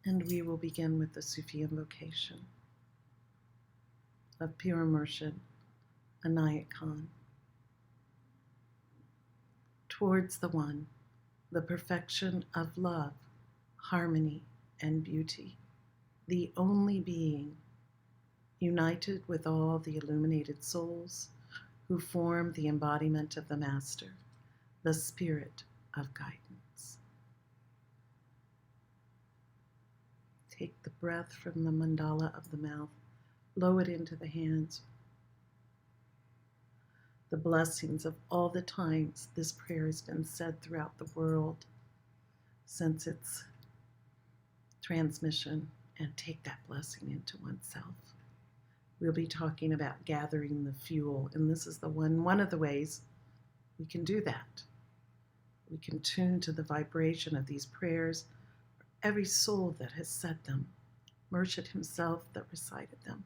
And we will begin with the Sufi invocation of pure immersion, Inayat Khan. Towards the One, the perfection of love, harmony, and beauty, the only being, united with all the illuminated souls who form the embodiment of the Master, the Spirit of guidance. Take the breath from the mandala of the mouth, blow it into the hands. The blessings of all the times this prayer has been said throughout the world since its transmission, and take that blessing into oneself. We'll be talking about gathering the fuel, and this is one of the ways we can do that. We can tune to the vibration of these prayers, every soul that has said them, Murshid himself that recited them.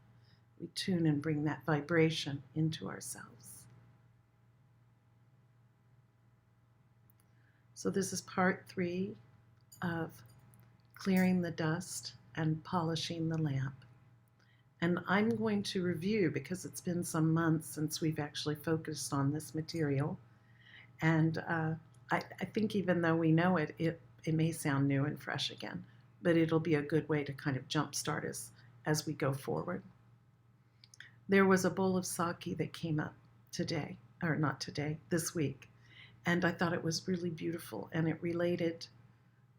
We tune and bring that vibration into ourselves. So this is part 3 of clearing the dust and polishing the lamp. And I'm going to review, because it's been some months since we've actually focused on this material. And I think even though we know it may sound new and fresh again, but it'll be a good way to kind of jumpstart us as we go forward. There was a bowl of sake that came up today, or not today, this week. And I thought it was really beautiful, and it related,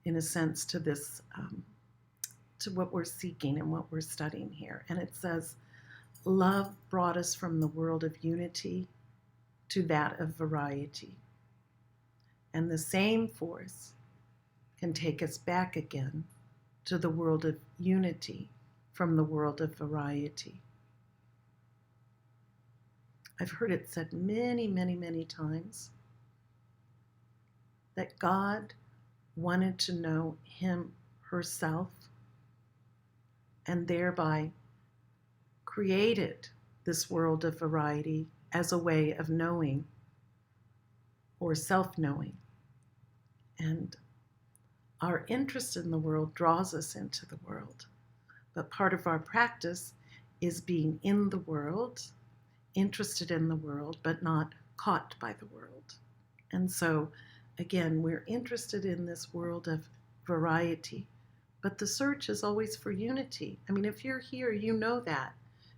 in a sense, to this, to what we're seeking and what we're studying here. And it says, love brought us from the world of unity to that of variety. And the same force can take us back again to the world of unity from the world of variety. I've heard it said many, many, many times that God wanted to know herself, and thereby created this world of variety as a way of knowing or self-knowing. And our interest in the world draws us into the world. But part of our practice is being in the world, interested in the world, but not caught by the world. And so, again, we're interested in this world of variety, but the search is always for unity. I mean, if you're here, you know that.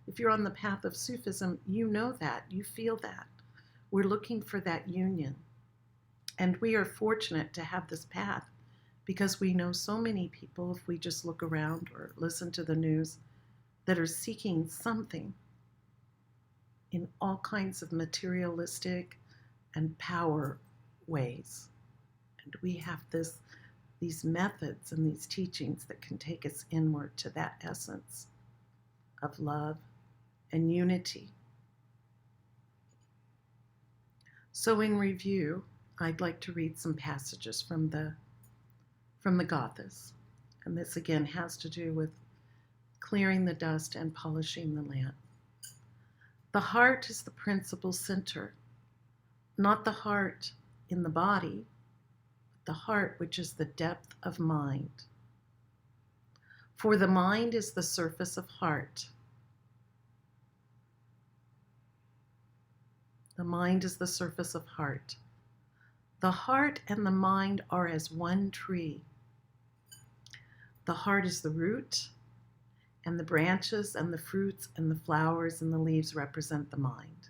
If you're on the path of Sufism, you know that, you feel that. We're looking for that union. And we are fortunate to have this path, because we know so many people, if we just look around or listen to the news, that are seeking something in all kinds of materialistic and power ways. And we have these methods and these teachings that can take us inward to that essence of love and unity. So in review, I'd like to read some passages from the Gathas. And this again has to do with clearing the dust and polishing the lamp. The heart is the principal center, not the heart in the body, but the heart which is the depth of mind. For the mind is the surface of heart. The mind is the surface of heart. The heart and the mind are as one tree. The heart is the root, and the branches and the fruits and the flowers and the leaves represent the mind.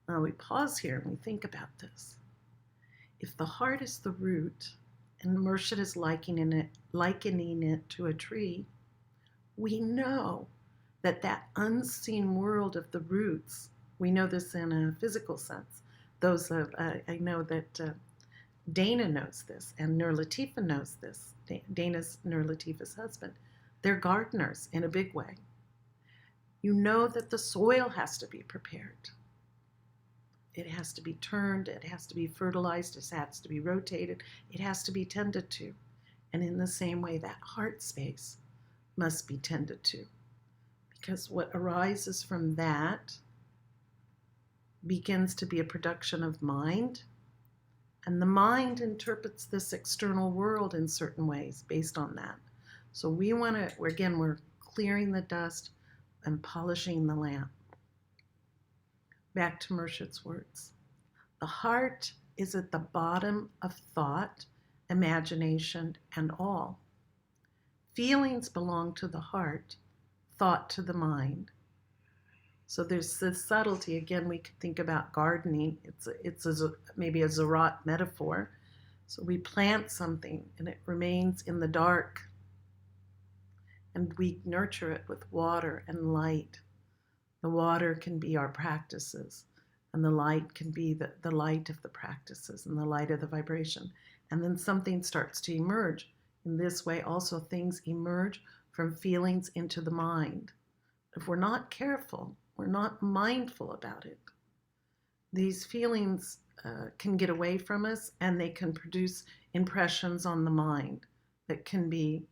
Now we pause here and we think about this. If the heart is the root, and Murshid is likening it to a tree, we know that unseen world of the roots, we know this in a physical sense. I know that Dana knows this, and Nur Latifa knows this. Dana's Nur Latifa's husband. They're gardeners in a big way. You know that the soil has to be prepared. It has to be turned, it has to be fertilized, it has to be rotated, it has to be tended to. And in the same way, that heart space must be tended to. Because what arises from that begins to be a production of mind, And the mind interprets this external world in certain ways based on that. So we want to, again, we're clearing the dust and polishing the lamp. Back to Murshid's words. The heart is at the bottom of thought, imagination, and all. Feelings belong to the heart, thought to the mind. So there's this subtlety. Again, we could think about gardening. It's maybe a Zarat metaphor. So we plant something and it remains in the dark, and we nurture it with water and light. The water can be our practices, and the light can be the light of the practices and the light of the vibration. And then something starts to emerge. In this way, also things emerge from feelings into the mind. If we're not careful, we're not mindful about it, these feelings can get away from us, and they can produce impressions on the mind that can be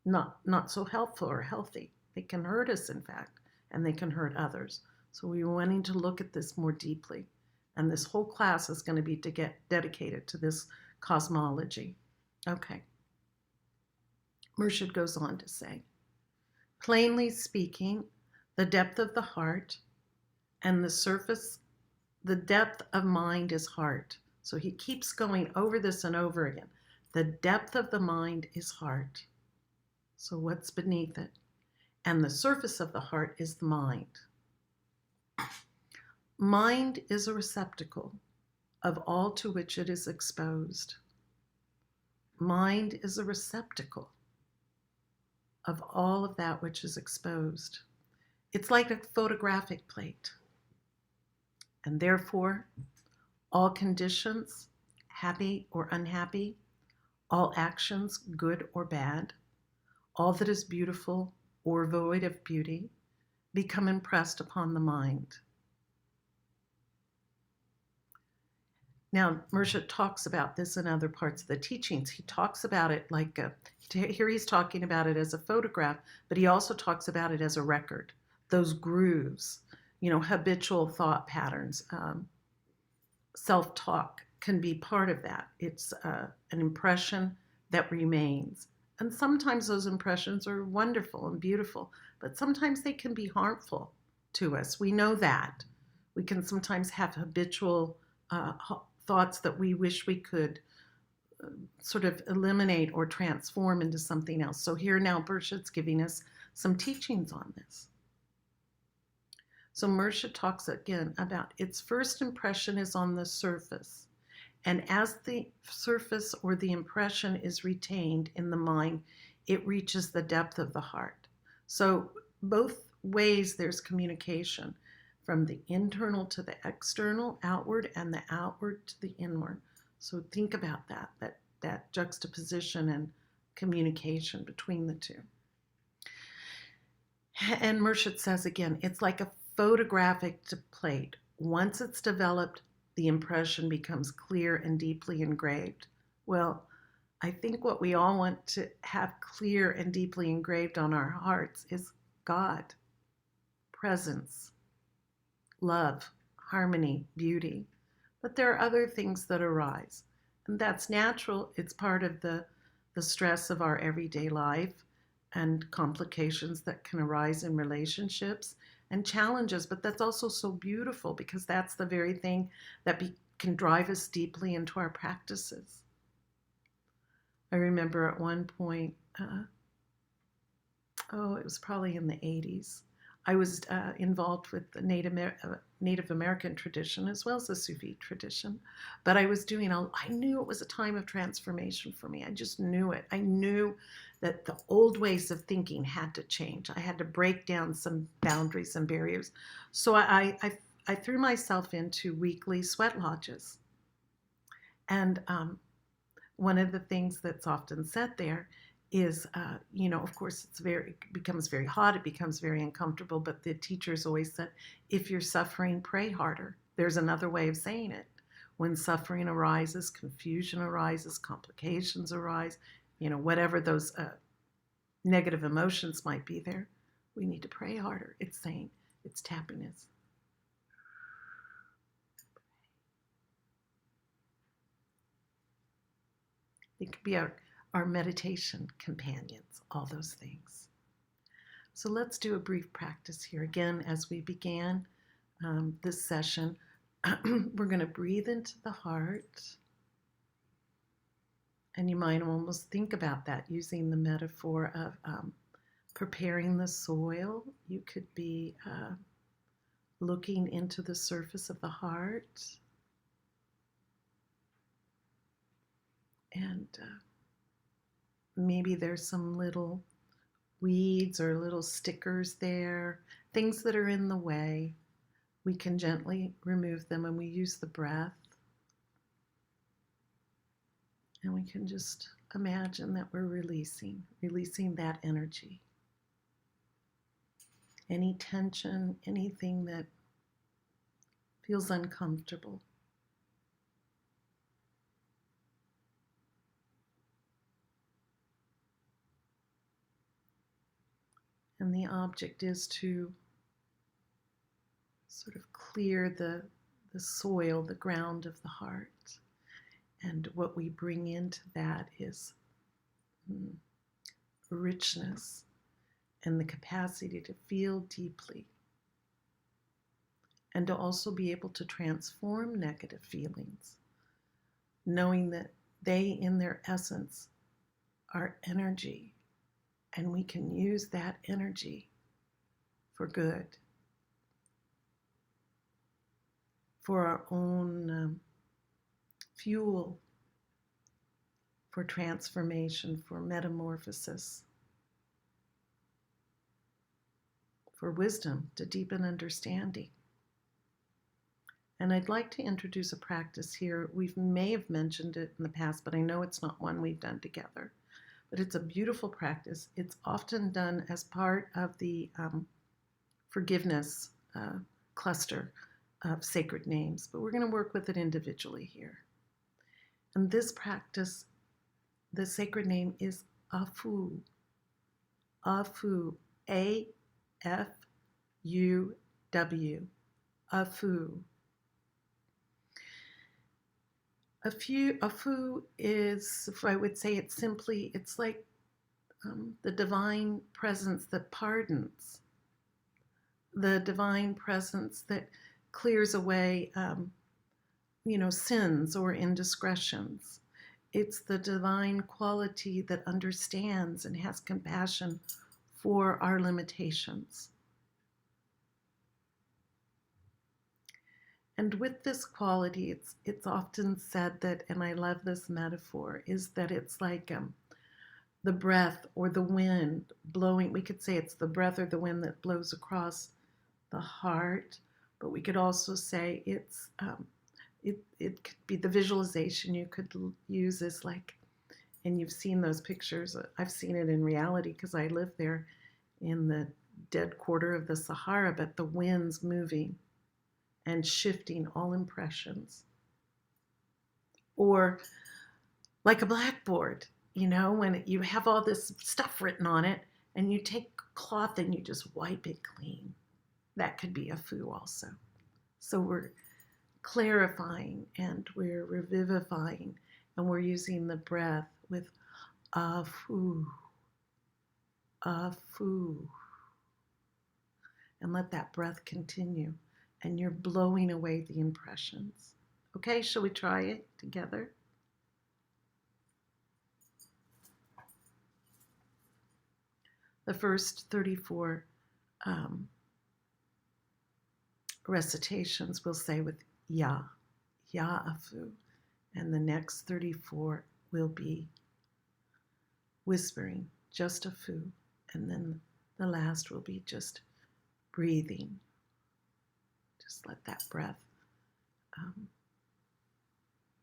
not so helpful or healthy. They can hurt us, in fact, and they can hurt others. So we're wanting to look at this more deeply. And this whole class is going to be dedicated to this cosmology. Okay. Murshid goes on to say, plainly speaking, the depth of the heart and the surface, the depth of mind is heart. So he keeps going over this and over again. The depth of the mind is heart. So what's beneath it? And the surface of the heart is the mind. Mind is a receptacle of all to which it is exposed. Mind is a receptacle of all of that which is exposed. It's like a photographic plate. And therefore, all conditions, happy or unhappy, all actions, good or bad, all that is beautiful or void of beauty, become impressed upon the mind. Now, Murshid talks about this in other parts of the teachings. He talks about it like here he's talking about it as a photograph, but he also talks about it as a record. Those grooves, habitual thought patterns, self-talk can be part of that. It's an impression that remains. And sometimes those impressions are wonderful and beautiful, but sometimes they can be harmful to us. We know that. We can sometimes have habitual thoughts that we wish we could sort of eliminate or transform into something else. So here now Murshid's giving us some teachings on this. So Murshid talks again about its first impression is on the surface. And as the surface or the impression is retained in the mind, it reaches the depth of the heart. So both ways there's communication, from the internal to the external, outward, and the outward to the inward. So think about that juxtaposition and communication between the two. And Murshid says again, it's like a photographic plate. Once it's developed, the impression becomes clear and deeply engraved. Well, I think what we all want to have clear and deeply engraved on our hearts is God, presence, love, harmony, beauty. But there are other things that arise. And that's natural. It's part of the stress of our everyday life and complications that can arise in relationships and challenges. But that's also so beautiful, because that's the very thing that can drive us deeply into our practices. I remember at one point, it was probably in the 80s, I was involved with the Native American tradition as well as the Sufi tradition. But I was I knew it was a time of transformation for me. I just knew it. I knew that the old ways of thinking had to change. I had to break down some boundaries and barriers. So I threw myself into weekly sweat lodges. And one of the things that's often said there is, of course, it becomes very hot, it becomes very uncomfortable, but the teachers always said, if you're suffering, pray harder. There's another way of saying it. When suffering arises, confusion arises, complications arise, whatever those negative emotions might be there, we need to pray harder. It's saying, it's tapping us. They could be our meditation companions, all those things. So let's do a brief practice here. Again, as we began this session, we're going to breathe into the heart. And you might almost think about that using the metaphor of preparing the soil. You could be looking into the surface of the heart. And maybe there's some little weeds or little stickers there, things that are in the way. We can gently remove them, and we use the breath. And we can just imagine that we're releasing that energy. Any tension, anything that feels uncomfortable. And the object is to sort of clear the soil, the ground of the heart. And what we bring into that is richness and the capacity to feel deeply, and to also be able to transform negative feelings, knowing that they in their essence are energy, and we can use that energy for good, for our own fuel, for transformation, for metamorphosis, for wisdom, to deepen understanding. And I'd like to introduce a practice here. We may have mentioned it in the past, but I know it's not one we've done together. But it's a beautiful practice. It's often done as part of the forgiveness cluster of sacred names, but we're going to work with it individually here. And this practice, the sacred name is Afu. Afu. A-F-U-W. Afu. Afu is, if I would say it simply, it's like the divine presence that pardons, the divine presence that clears away, sins or indiscretions. It's the divine quality that understands and has compassion for our limitations. And with this quality, it's often said that, and I love this metaphor, is that it's like the breath or the wind blowing. We could say it's the breath or the wind that blows across the heart, but we could also say it's it could be the visualization you could use as like, and you've seen those pictures. I've seen it in reality because I live there in the dead quarter of the Sahara, but the wind's moving and shifting all impressions. Or like a blackboard, when you have all this stuff written on it and you take cloth and you just wipe it clean. That could be a fu also. So we're clarifying and we're revivifying, and we're using the breath with afu, afu. And let that breath continue. And you're blowing away the impressions. Okay, shall we try it together? The first 34 recitations we'll say with Ya, Ya Afu. And the next 34 will be whispering, just Afu. And then the last will be just breathing. Just let that breath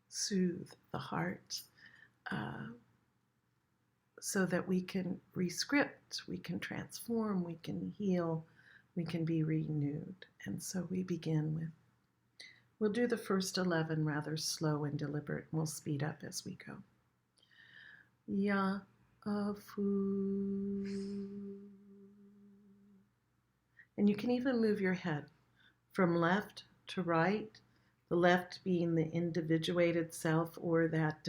soothe the heart so that we can rescript, we can transform, we can heal, we can be renewed. And so we begin with, we'll do the first 11 rather slow and deliberate, and we'll speed up as we go. Ya Afu. And you can even move your head from left to right, the left being the individuated self or that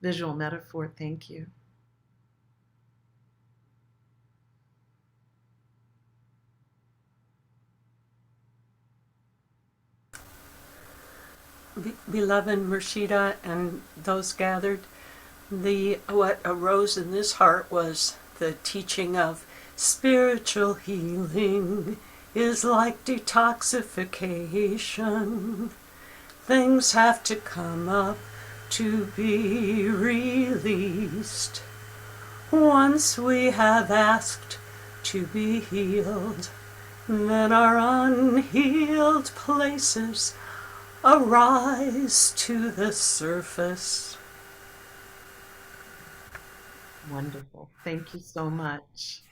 visual metaphor. Thank you. Beloved Murshida and those gathered, what arose in this heart was the teaching of spiritual healing is like detoxification. Things have to come up to be released. Once we have asked to be healed, then our unhealed places arise to the surface. Wonderful. Thank you so much.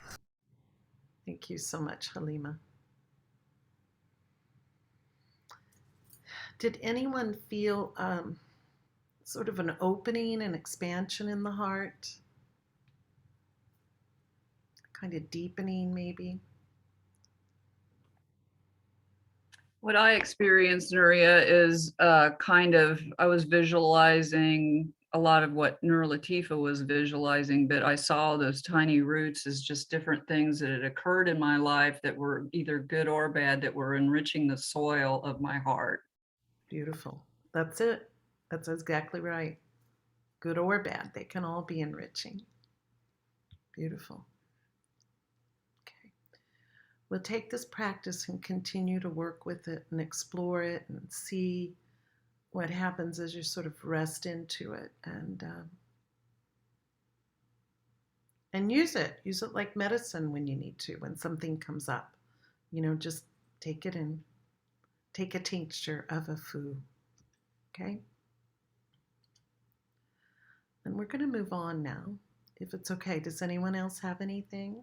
Thank you so much, Halima. Did anyone feel sort of an opening and expansion in the heart? Kind of deepening, maybe? What I experienced, Nuria, is I was visualizing a lot of what Nur Latifa was visualizing, but I saw those tiny roots as just different things that had occurred in my life that were either good or bad, that were enriching the soil of my heart. Beautiful. That's it. That's exactly right. Good or bad, they can all be enriching. Beautiful. Okay. We'll take this practice and continue to work with it and explore it and see what happens as you sort of rest into it and use it. Use it like medicine when you need to, when something comes up. Just take it and take a tincture of a foo. Okay? And we're going to move on now, if it's okay. Does anyone else have anything?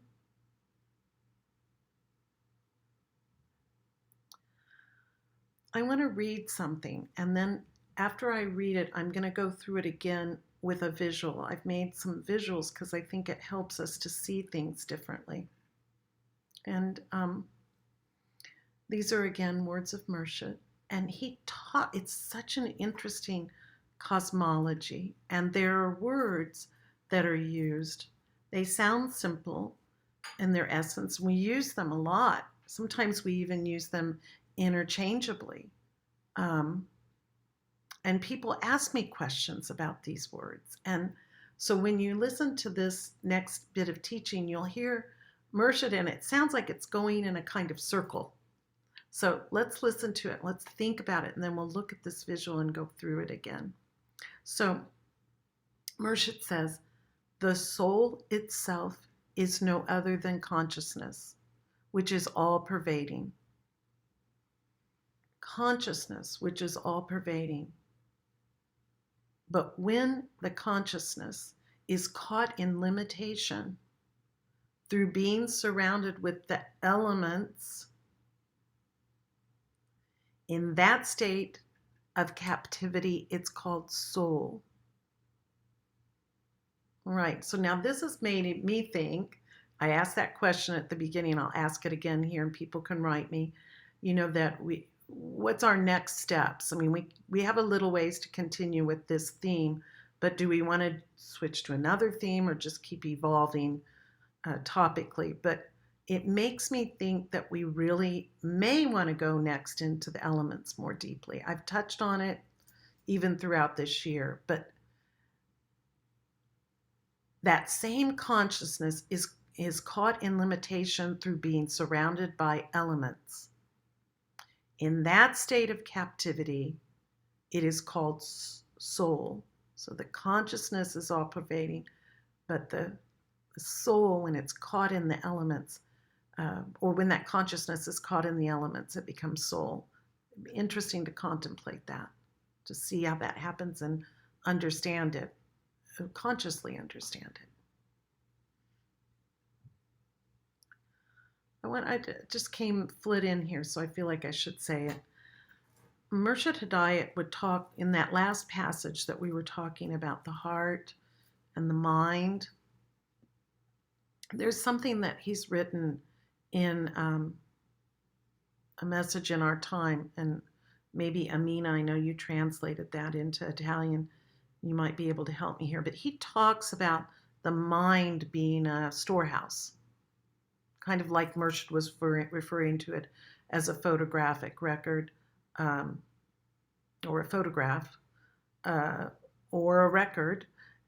I want to read something, and then after I read it, I'm going to go through it again with a visual. I've made some visuals because I think it helps us to see things differently. And these are, again, words of Murshid. And he taught, it's such an interesting cosmology. And there are words that are used. They sound simple in their essence. We use them a lot. Sometimes we even use them interchangeably. And people ask me questions about these words. And so when you listen to this next bit of teaching, you'll hear Murshid, and it sounds like it's going in a kind of circle. So let's listen to it. Let's think about it, and then we'll look at this visual and go through it again. So Murshid says, the soul itself is no other than consciousness, which is all-pervading. Consciousness, which is all-pervading. But when the consciousness is caught in limitation through being surrounded with the elements, in that state of captivity, it's called soul. All right, so now this has made me think. I asked that question at the beginning. I'll ask it again here, and people can write me, that what's our next steps? I mean, we have a little ways to continue with this theme, but do we want to switch to another theme or just keep evolving topically? But it makes me think that we really may want to go next into the elements more deeply. I've touched on it even throughout this year, but that same consciousness is caught in limitation through being surrounded by elements. In that state of captivity, it is called soul. So the consciousness is all-pervading, but the soul, when it's caught in the elements, or when that consciousness is caught in the elements, it becomes soul. It'd be interesting to contemplate that, to see how that happens and understand it, consciously understand it. I just came flit in here, so I feel like I should say it. Murshid Hidayat would talk in that last passage that we were talking about, the heart and the mind. There's something that he's written in A Message in Our Time, and maybe Amina, I know you translated that into Italian. you might be able to help me here, but he talks about the mind being a storehouse, kind of like Murshid was referring to it as a photographic record, or a photograph, or a record,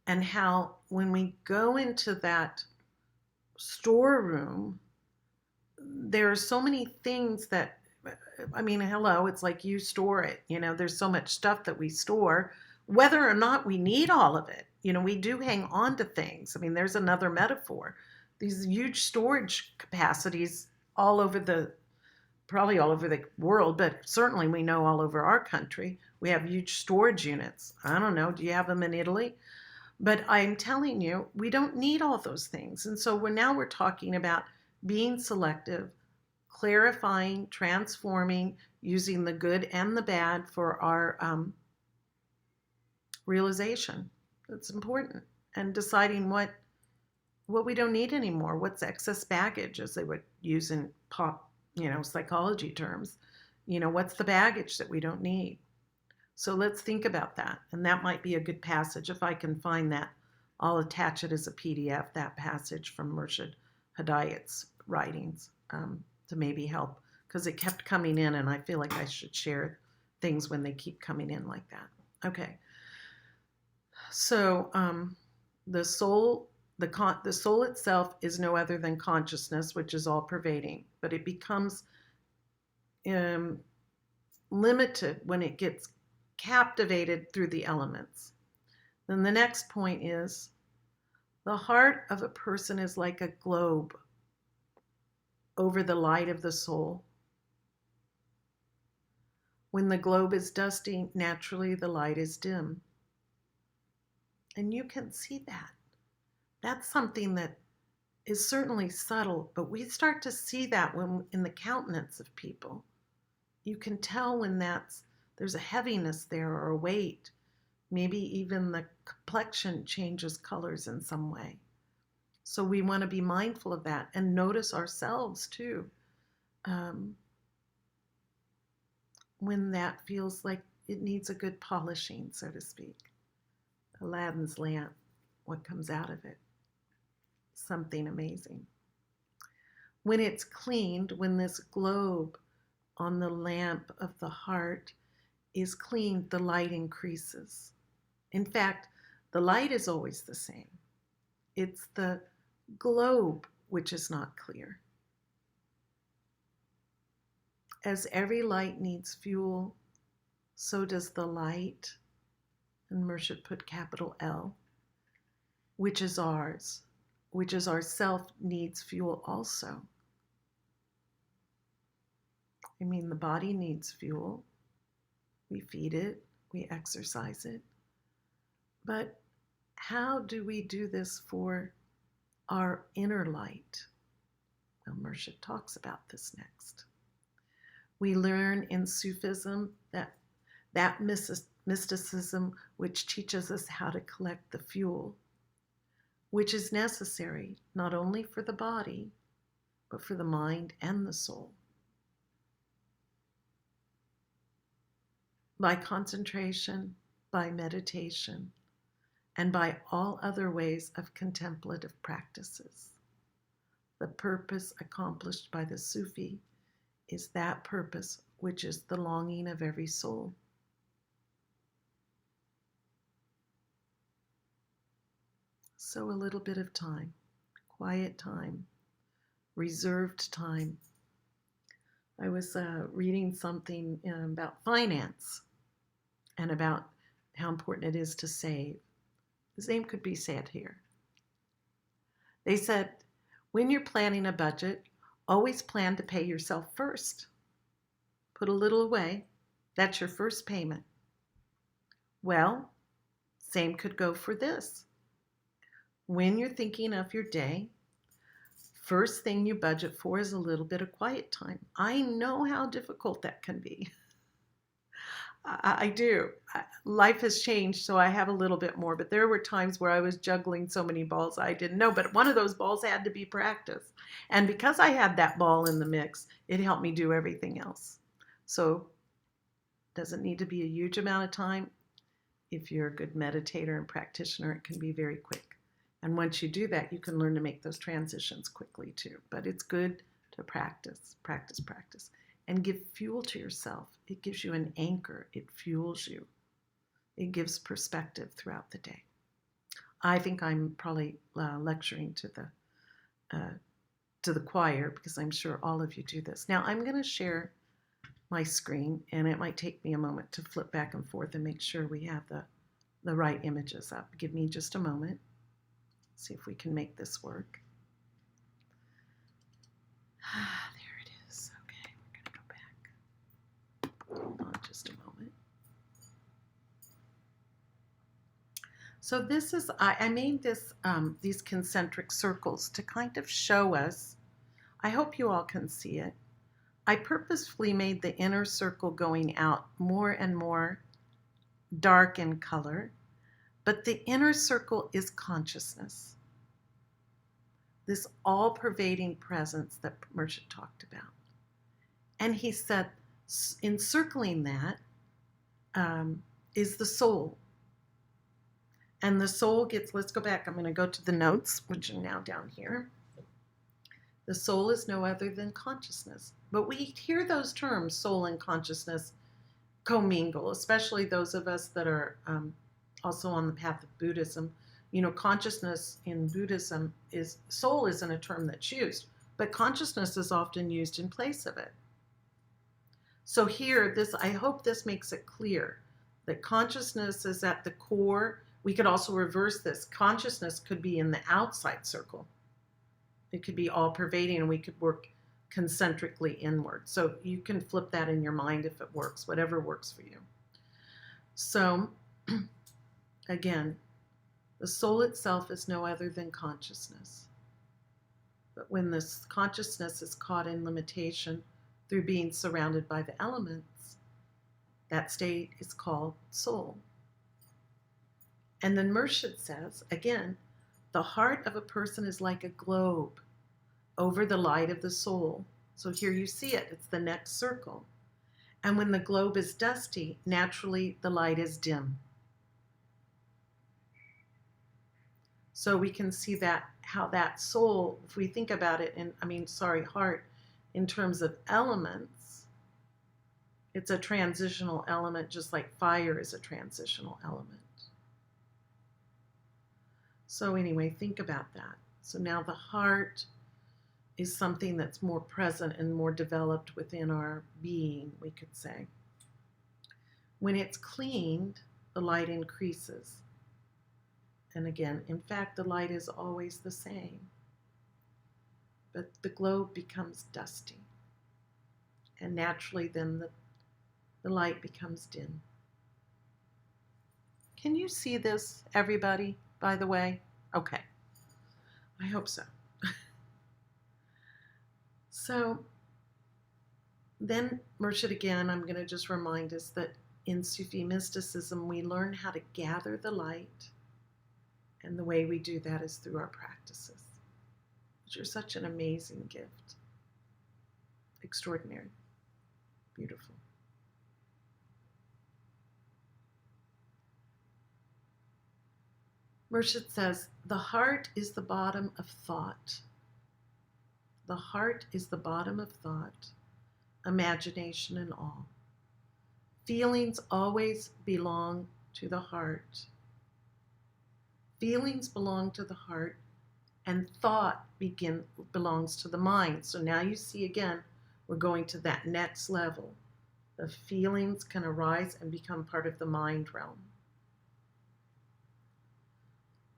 and how when we go into that storeroom, there are so many things that, I mean, hello, it's like you store it. There's so much stuff that we store, whether or not we need all of it. We do hang on to things. I mean, there's another metaphor. These huge storage capacities probably all over the world, but certainly we know all over our country, we have huge storage units. I don't know, do you have them in Italy? But I'm telling you, we don't need all those things. And so we're talking about being selective, clarifying, transforming, using the good and the bad for our realization. That's important. And deciding what we don't need anymore, what's excess baggage, as they would use in psychology terms. What's the baggage that we don't need? So let's think about that. And that might be a good passage. If I can find that, I'll attach it as a PDF, that passage from Murshid Hidayat's writings, to maybe help, because it kept coming in, and I feel like I should share things when they keep coming in like that. Okay. So the soul itself is no other than consciousness, which is all pervading, but it becomes limited when it gets captivated through the elements. Then the next point is, the heart of a person is like a globe over the light of the soul. When the globe is dusty, naturally the light is dim. And you can see that. That's something that is certainly subtle, but we start to see that when in the countenance of people. You can tell when there's a heaviness there or a weight. Maybe even the complexion changes colors in some way. So we want to be mindful of that and notice ourselves too. When that feels like it needs a good polishing, so to speak. Aladdin's lamp, what comes out of it? Something amazing. When it's cleaned, when this globe on the lamp of the heart is cleaned, the light increases. In fact, the light is always the same. It's the globe which is not clear. As every light needs fuel, so does the light, and Murshid put capital L, which is ours, which is our self, needs fuel also. I mean, the body needs fuel. We feed it, we exercise it. But how do we do this for our inner light? Well, Murshid talks about this next. We learn in Sufism that mysticism which teaches us how to collect the fuel, which is necessary not only for the body, but for the mind and the soul. By concentration, by meditation, and by all other ways of contemplative practices. The purpose accomplished by the Sufi is that purpose which is the longing of every soul. So a little bit of time, quiet time, reserved time. I was reading something about finance and about how important it is to save. The same could be said here. They said, when you're planning a budget, always plan to pay yourself first. Put a little away. That's your first payment. Well, same could go for this. When you're thinking of your day, first thing you budget for is a little bit of quiet time. I know how difficult that can be. I do. Life has changed, so I have a little bit more, but there were times where I was juggling so many balls I didn't know, but one of those balls had to be practice. And because I had that ball in the mix, it helped me do everything else. So doesn't need to be a huge amount of time. If you're a good meditator and practitioner, it can be very quick. And once you do that, you can learn to make those transitions quickly too. But it's good to practice, practice, practice, and give fuel to yourself. It gives you an anchor. It fuels you. It gives perspective throughout the day. I think I'm probably lecturing to the choir, because I'm sure all of you do this. Now I'm going to share my screen, and it might take me a moment to flip back and forth and make sure we have the right images up. Give me just a moment. See if we can make this work. There it is. Okay, we're going to go back. Hold on just a moment. So this is, I made this, these concentric circles to kind of show us, I hope you all can see it. I purposefully made the inner circle going out more and more dark in color, but the inner circle is consciousness. This all-pervading presence that Mershid talked about. And he said, encircling that is the soul. And the soul gets, let's go back, I'm going to go to the notes, which are now down here. The soul is no other than consciousness. But we hear those terms, soul and consciousness, commingle, especially those of us that are also on the path of Buddhism. You know, consciousness in Buddhism is, soul isn't a term that's used, but consciousness is often used in place of it. So here, I hope this makes it clear that consciousness is at the core. We could also reverse this. Consciousness could be in the outside circle. It could be all pervading, and we could work concentrically inward. So you can flip that in your mind if it works, whatever works for you. So again, the soul itself is no other than consciousness. But when this consciousness is caught in limitation through being surrounded by the elements, that state is called soul. And then Mershid says, again, the heart of a person is like a globe over the light of the soul. So here you see it, it's the next circle. And when the globe is dusty, naturally the light is dim. So we can see that, how that soul, if we think about it, heart, in terms of elements, it's a transitional element, just like fire is a transitional element. So anyway, think about that. So now the heart is something that's more present and more developed within our being, we could say. When it's cleaned, the light increases. And again, in fact, the light is always the same. But the globe becomes dusty. And naturally then the light becomes dim. Can you see this, everybody, by the way? Okay. I hope so. So then Mershid again, I'm going to just remind us that in Sufi mysticism, we learn how to gather the light. And the way we do that is through our practices, which are such an amazing gift. Extraordinary. Beautiful. Mershid says, the heart is the bottom of thought. The heart is the bottom of thought, imagination and all. Feelings always belong to the heart. Feelings belong to the heart, and thought belongs to the mind. So now you see again, we're going to that next level. The feelings can arise and become part of the mind realm.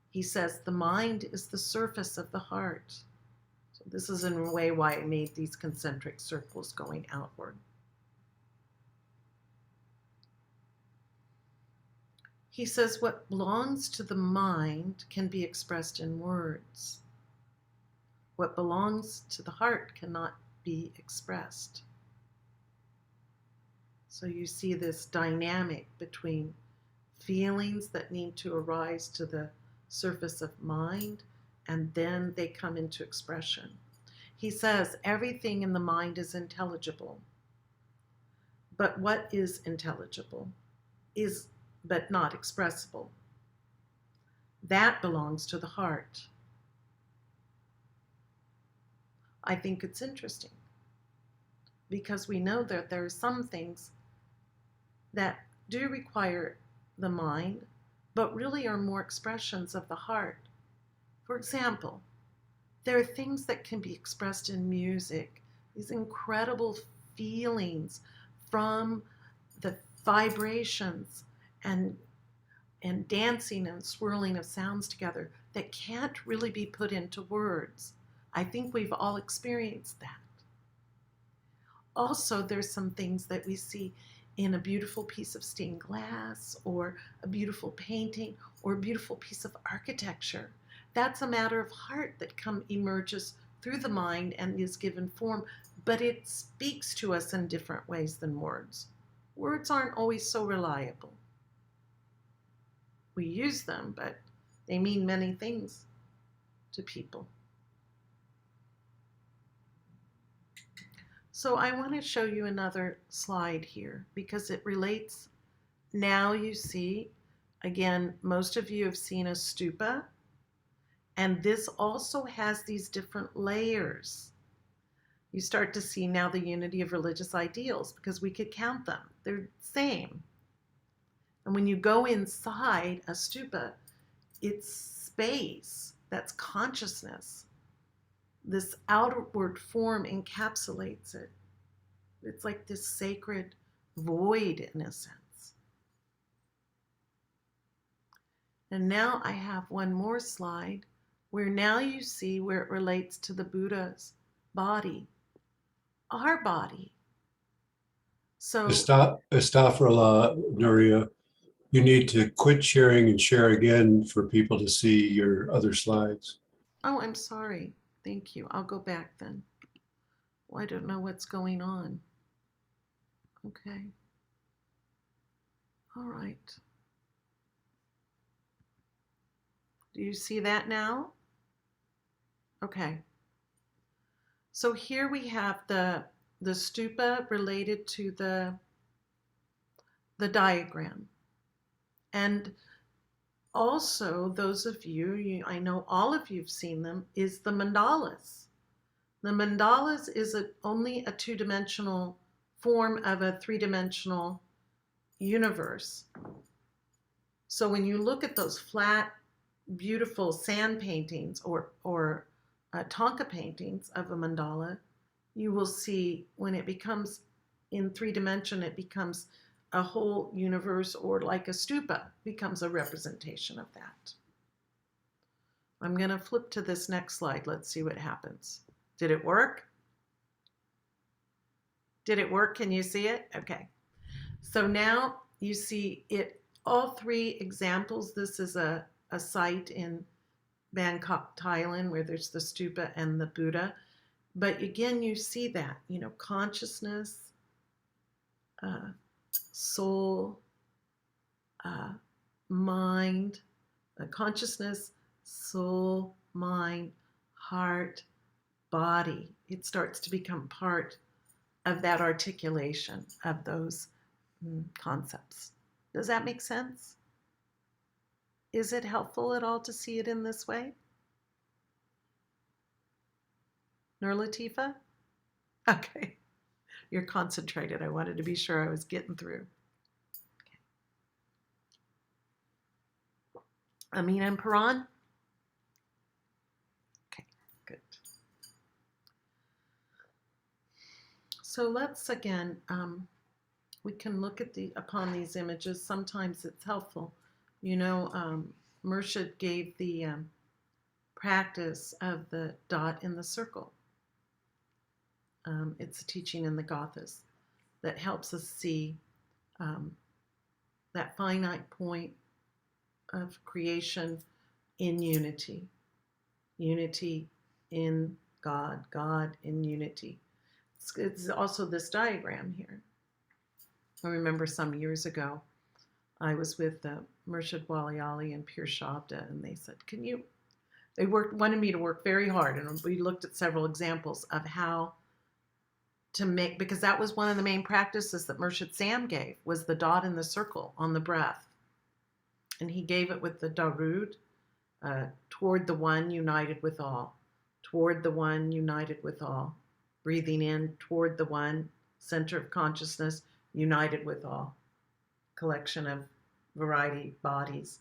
He says the mind is the surface of the heart. So this is in a way why I made these concentric circles going outward. He says what belongs to the mind can be expressed in words. What belongs to the heart cannot be expressed. So you see this dynamic between feelings that need to arise to the surface of mind, and then they come into expression. He says everything in the mind is intelligible. But what is intelligible is but not expressible. That belongs to the heart. I think it's interesting because we know that there are some things that do require the mind, but really are more expressions of the heart. For example, there are things that can be expressed in music, these incredible feelings from the vibrations and dancing and swirling of sounds together that can't really be put into words. I think we've all experienced that. Also, there's some things that we see in a beautiful piece of stained glass or a beautiful painting or a beautiful piece of architecture. That's a matter of heart that emerges through the mind and is given form, but it speaks to us in different ways than words. Words aren't always so reliable. We use them, but they mean many things to people. So I want to show you another slide here because it relates. Now you see, again, most of you have seen a stupa, and this also has these different layers. You start to see now the unity of religious ideals because we could count them. They're the same. And when you go inside a stupa, it's space, that's consciousness. This outward form encapsulates it. It's like this sacred void in a sense. And now I have one more slide where now you see where it relates to the Buddha's body, our body. So, Astaghfirullah, Nuria, you need to quit sharing and share again for people to see your other slides. oh, I'm sorry. Thank you. I'll go back then. Well, I don't know what's going on. Okay. All right. Do you see that now? Okay. So here we have the stupa related to the diagram. And also, those of you, I know all of you have seen them, is the mandalas. The mandalas is only a two-dimensional form of a three-dimensional universe. So when you look at those flat, beautiful sand paintings or Tonka paintings of a mandala, you will see when it becomes in 3D, it becomes a whole universe, or like a stupa becomes a representation of that. I'm going to flip to this next slide. Let's see what happens. Did it work? Did it work? Can you see it? Okay. So now you see it, all three examples. This is a site in Bangkok, Thailand, where there's the stupa and the Buddha. But again, you see that, consciousness, soul, mind, consciousness, soul, mind, heart, body. It starts to become part of that articulation of those concepts. Does that make sense? Is it helpful at all to see it in this way? Nur Latifa? Okay. You're concentrated. I wanted to be sure I was getting through. Okay. Amin and Paran? Okay, good. So let's again, we can look at upon these images. Sometimes it's helpful. Murshid gave the practice of the dot in the circle. It's a teaching in the Gathas that helps us see that finite point of creation in unity. Unity in God, God in unity. It's also this diagram here. I remember some years ago, I was with Murshid Wali Ali and Pir Shabda, and they said, they wanted me to work very hard, and we looked at several examples of how to make, because that was one of the main practices that Murshid Sam gave, was the dot in the circle on the breath. And he gave it with the Darud, toward the one united with all, toward the one united with all, breathing in toward the one, center of consciousness, united with all, collection of variety bodies,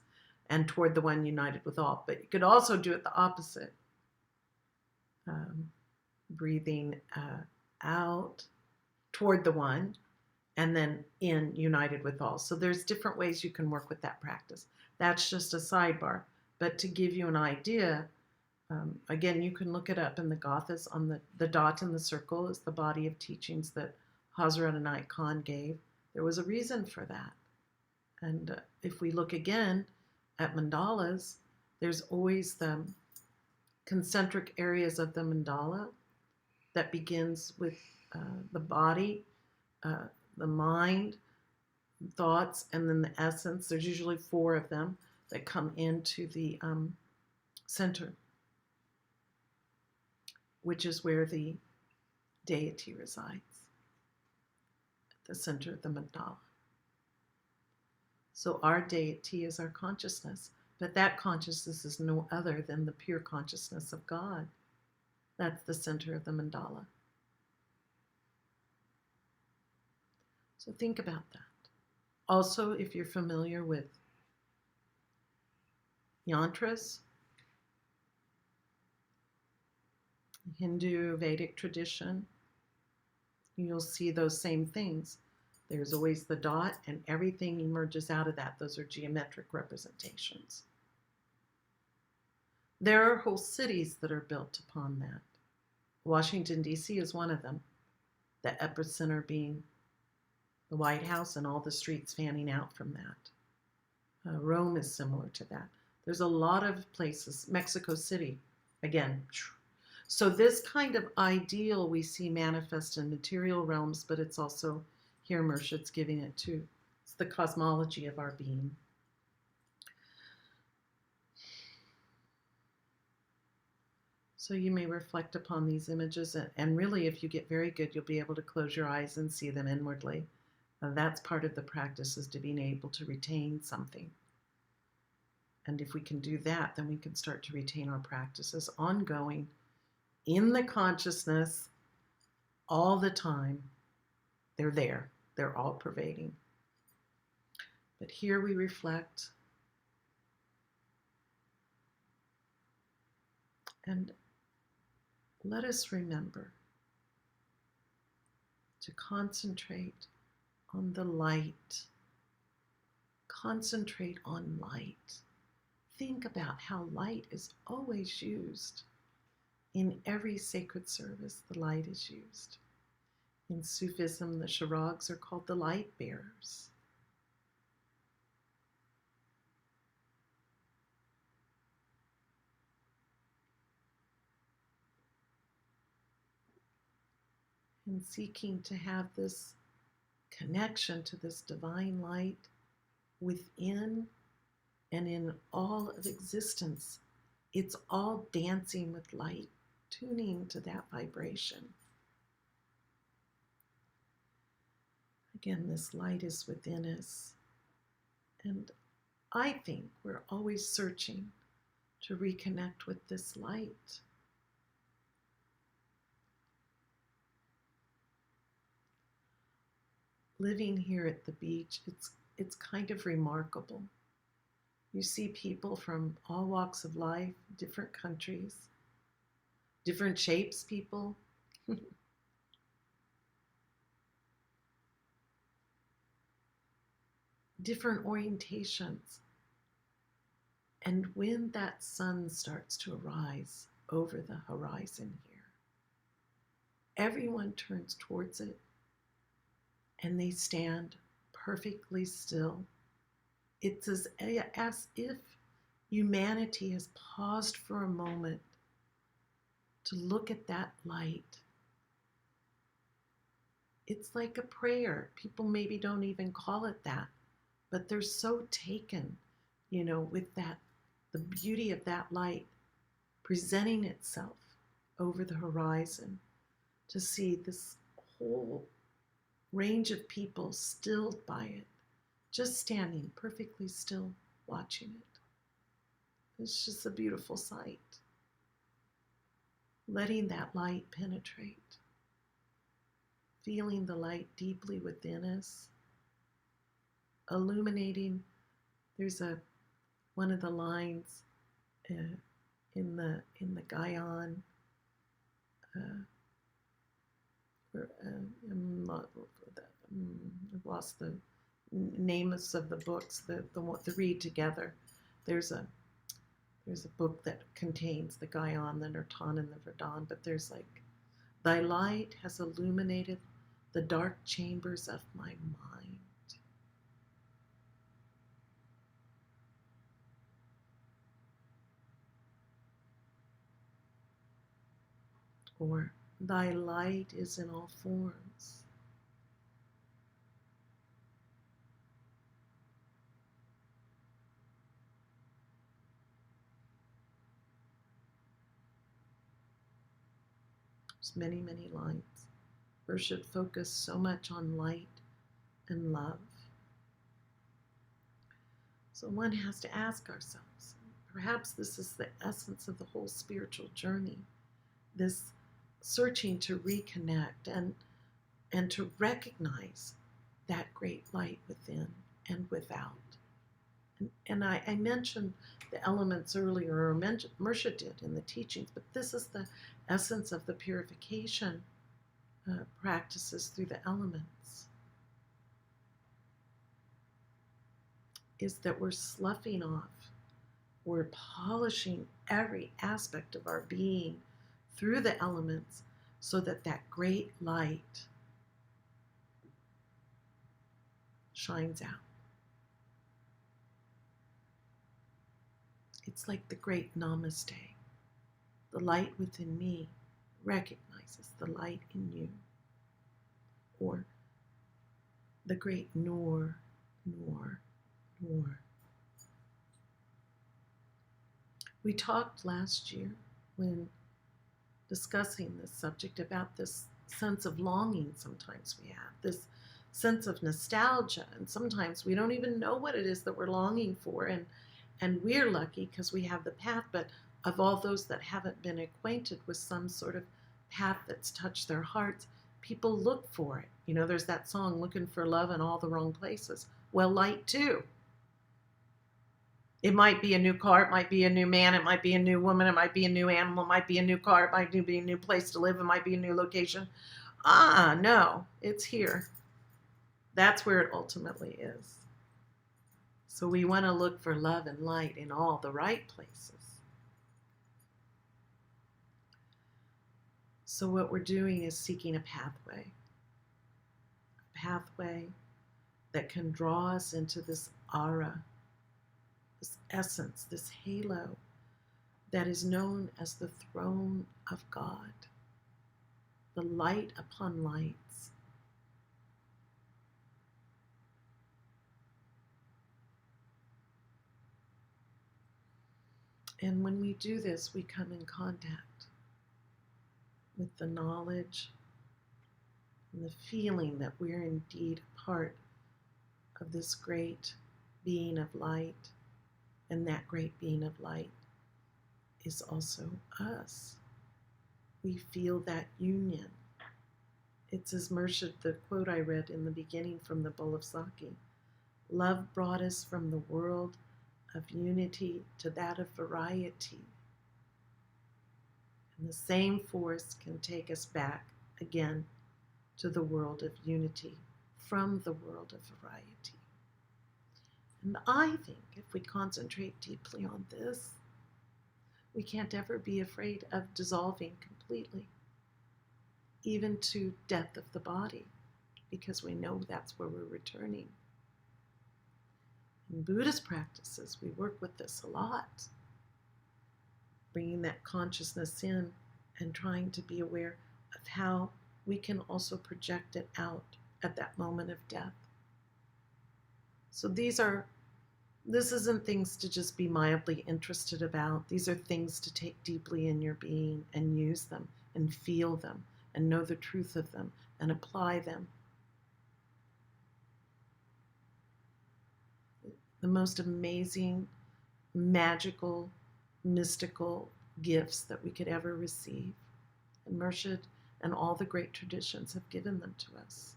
and toward the one united with all. But you could also do it the opposite. Breathing out toward the one, and then in united with all. So there's different ways you can work with that practice. That's just a sidebar. But to give you an idea, again, you can look it up in the Gathas. On the dot in the circle is the body of teachings that Hazrat Inayat Khan gave. There was a reason for that. And if we look again at mandalas, there's always the concentric areas of the mandala that begins with the body, the mind, thoughts, and then the essence. There's usually 4 of them that come into the center, which is where the deity resides, at the center of the mandala. So our deity is our consciousness, but that consciousness is no other than the pure consciousness of God. That's the center of the mandala. So think about that. Also, if you're familiar with yantras, Hindu Vedic tradition, you'll see those same things. There's always the dot, and everything emerges out of that. Those are geometric representations. There are whole cities that are built upon that. Washington, D.C. is one of them, the epicenter being the White House and all the streets fanning out from that. Rome is similar to that. There's a lot of places, Mexico City, again. So this kind of ideal we see manifest in material realms, but it's also, here Murshid's giving it to, it's the cosmology of our being. So you may reflect upon these images, and really if you get very good, you'll be able to close your eyes and see them inwardly. That's part of the practice, is to being able to retain something. And if we can do that, then we can start to retain our practices ongoing in the consciousness all the time. They're there. They're all pervading. But here we reflect and let us remember to concentrate on the light. Concentrate on light. Think about how light is always used. In every sacred service, the light is used. In Sufism, the sharags are called the light bearers. And seeking to have this connection to this divine light within and in all of existence. It's all dancing with light, tuning to that vibration. Again, this light is within us. And I think we're always searching to reconnect with this light. Living here at the beach, it's kind of remarkable. You see people from all walks of life, different countries, different shapes people. Different orientations. And when that sun starts to arise over the horizon here, everyone turns towards it and they stand perfectly still. It's as if humanity has paused for a moment to look at that light. It's like a prayer. People maybe don't even call it that, but they're so taken, with that, the beauty of that light presenting itself over the horizon, to see this whole range of people stilled by it, just standing perfectly still, watching it. It's just a beautiful sight. Letting that light penetrate, feeling the light deeply within us, illuminating. There's one of the lines in the Gayan. I've lost the names of the books. The read together. There's a book that contains the Gayan, the Nirtan, and the Verdun, but there's like, thy light has illuminated the dark chambers of my mind. Or, thy light is in all forms. There's many, many lines. We should focus so much on light and love. So one has to ask ourselves, perhaps this is the essence of the whole spiritual journey, this searching to reconnect and to recognize that great light within and without. And I mentioned the elements earlier, or Mersha did in the teachings, but this is the essence of the purification practices through the elements, is that we're sloughing off, we're polishing every aspect of our being through the elements so that that great light shines out. It's like the great namaste. The light within me recognizes the light in you. Or the great Noor, Noor, Noor. We talked last year when discussing this subject about this sense of longing sometimes we have, this sense of nostalgia, and sometimes we don't even know what it is that we're longing for, and we're lucky because we have the path, but of all those that haven't been acquainted with some sort of path that's touched their hearts, people look for it. You know, there's that song, looking for love in all the wrong places. Well, light too. It might be a new car, it might be a new man, it might be a new woman, it might be a new animal, it might be a new car, it might be a new place to live, it might be a new location. No, it's here. That's where it ultimately is. So we want to look for love and light in all the right places. So what we're doing is seeking a pathway that can draw us into this aura, this essence, this halo that is known as the throne of God, the light upon lights. And when we do this, we come in contact with the knowledge and the feeling that we're indeed a part of this great being of light, and that great being of light is also us. We feel that union. It's as Mersha, the quote I read in the beginning from the Bowl of Sake, love brought us from the world of unity to that of variety. And the same force can take us back again to the world of unity from the world of variety. And I think if we concentrate deeply on this, we can't ever be afraid of dissolving completely, even to death of the body, because we know that's where we're returning. In Buddhist practices, we work with this a lot, bringing that consciousness in and trying to be aware of how we can also project it out at that moment of death. So this isn't things to just be mildly interested about. These are things to take deeply in your being and use them and feel them and know the truth of them and apply them. the most amazing, magical, mystical gifts that we could ever receive. And Murshid and all the great traditions have given them to us.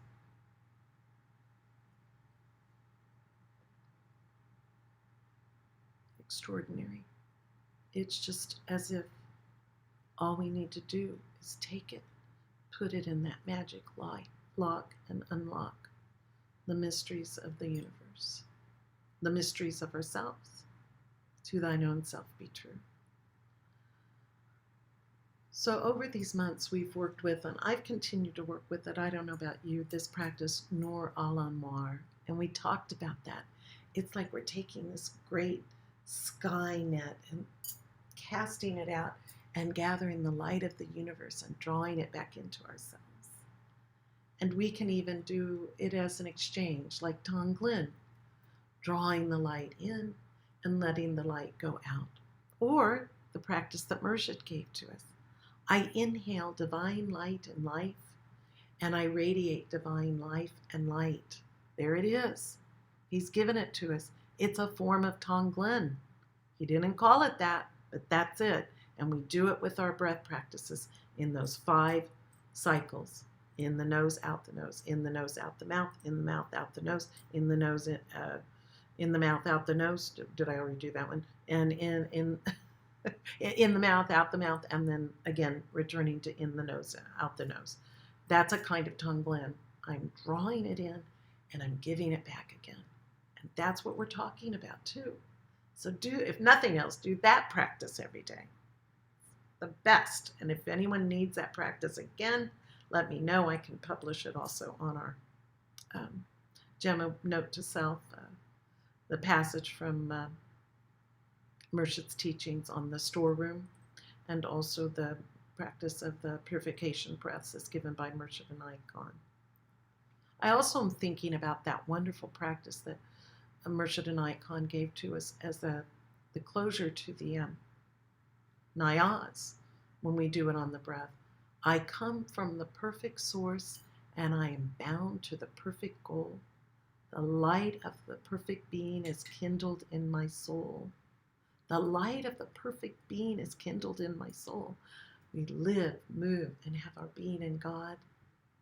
Extraordinary. It's just as if all we need to do is take it, put it in that magic light, lock and unlock the mysteries of the universe, the mysteries of ourselves. To thine own self be true. So over these months we've worked with, and I've continued to work with it, I don't know about you, this practice Nur al-Anwar, and we talked about that. It's like we're taking this great sky net and casting it out and gathering the light of the universe and drawing it back into ourselves. And we can even do it as an exchange, like Tonglen, drawing the light in and letting the light go out. Or the practice that Murshid gave to us. I inhale divine light and life, and I radiate divine life and light. There it is. He's given it to us. It's a form of Tonglen. He didn't call it that, but that's it. And we do it with our breath practices in those 5 cycles. In the nose, out the nose, in the nose, out the mouth, in the mouth, out the nose, in the nose, in the mouth, out the nose. Did I already do that one? And in in the mouth, out the mouth, and then again returning to in the nose, out the nose. That's a kind of Tonglen. I'm drawing it in and I'm giving it back again. And that's what we're talking about too. So do, if nothing else, do that practice every day. The best. And if anyone needs that practice again, let me know. I can publish it also on our Gemma Note to Self, the passage from Murshid's teachings on the storeroom, and also the practice of the purification breaths as given by Hazrat Inayat Khan. I also am thinking about that wonderful practice that Hazrat Inayat Khan gave to us as the closure to the Nayaz when we do it on the breath. I come from the perfect source and I am bound to the perfect goal. The light of the perfect being is kindled in my soul. The light of the perfect being is kindled in my soul. We live, move, and have our being in God,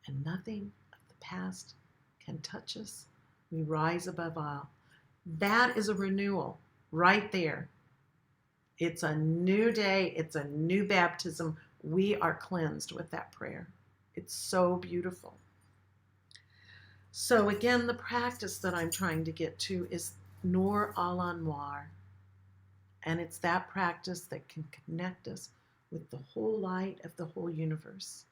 and nothing of the past can touch us. We rise above all. That is a renewal right there. It's a new day. It's a new baptism. We are cleansed with that prayer. It's so beautiful. So again, the practice that I'm trying to get to is Nur al-Anwar. And it's that practice that can connect us with the whole light of the whole universe.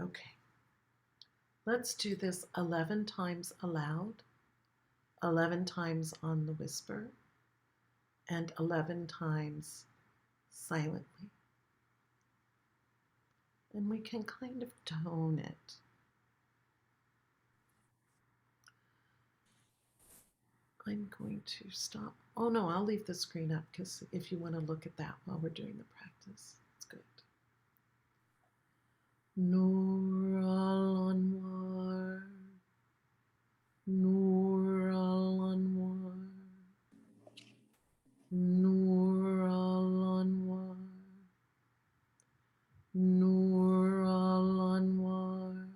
Okay. Let's do this 11 times aloud, 11 times on the whisper, and 11 times silently. And we can kind of tone it. I'm going to stop. Oh no, I'll leave the screen up because if you want to look at that while we're doing the practice, it's good. Nur al-Anwar, Nur al-Anwar, Nur al-Anwar, Nur al-Anwar,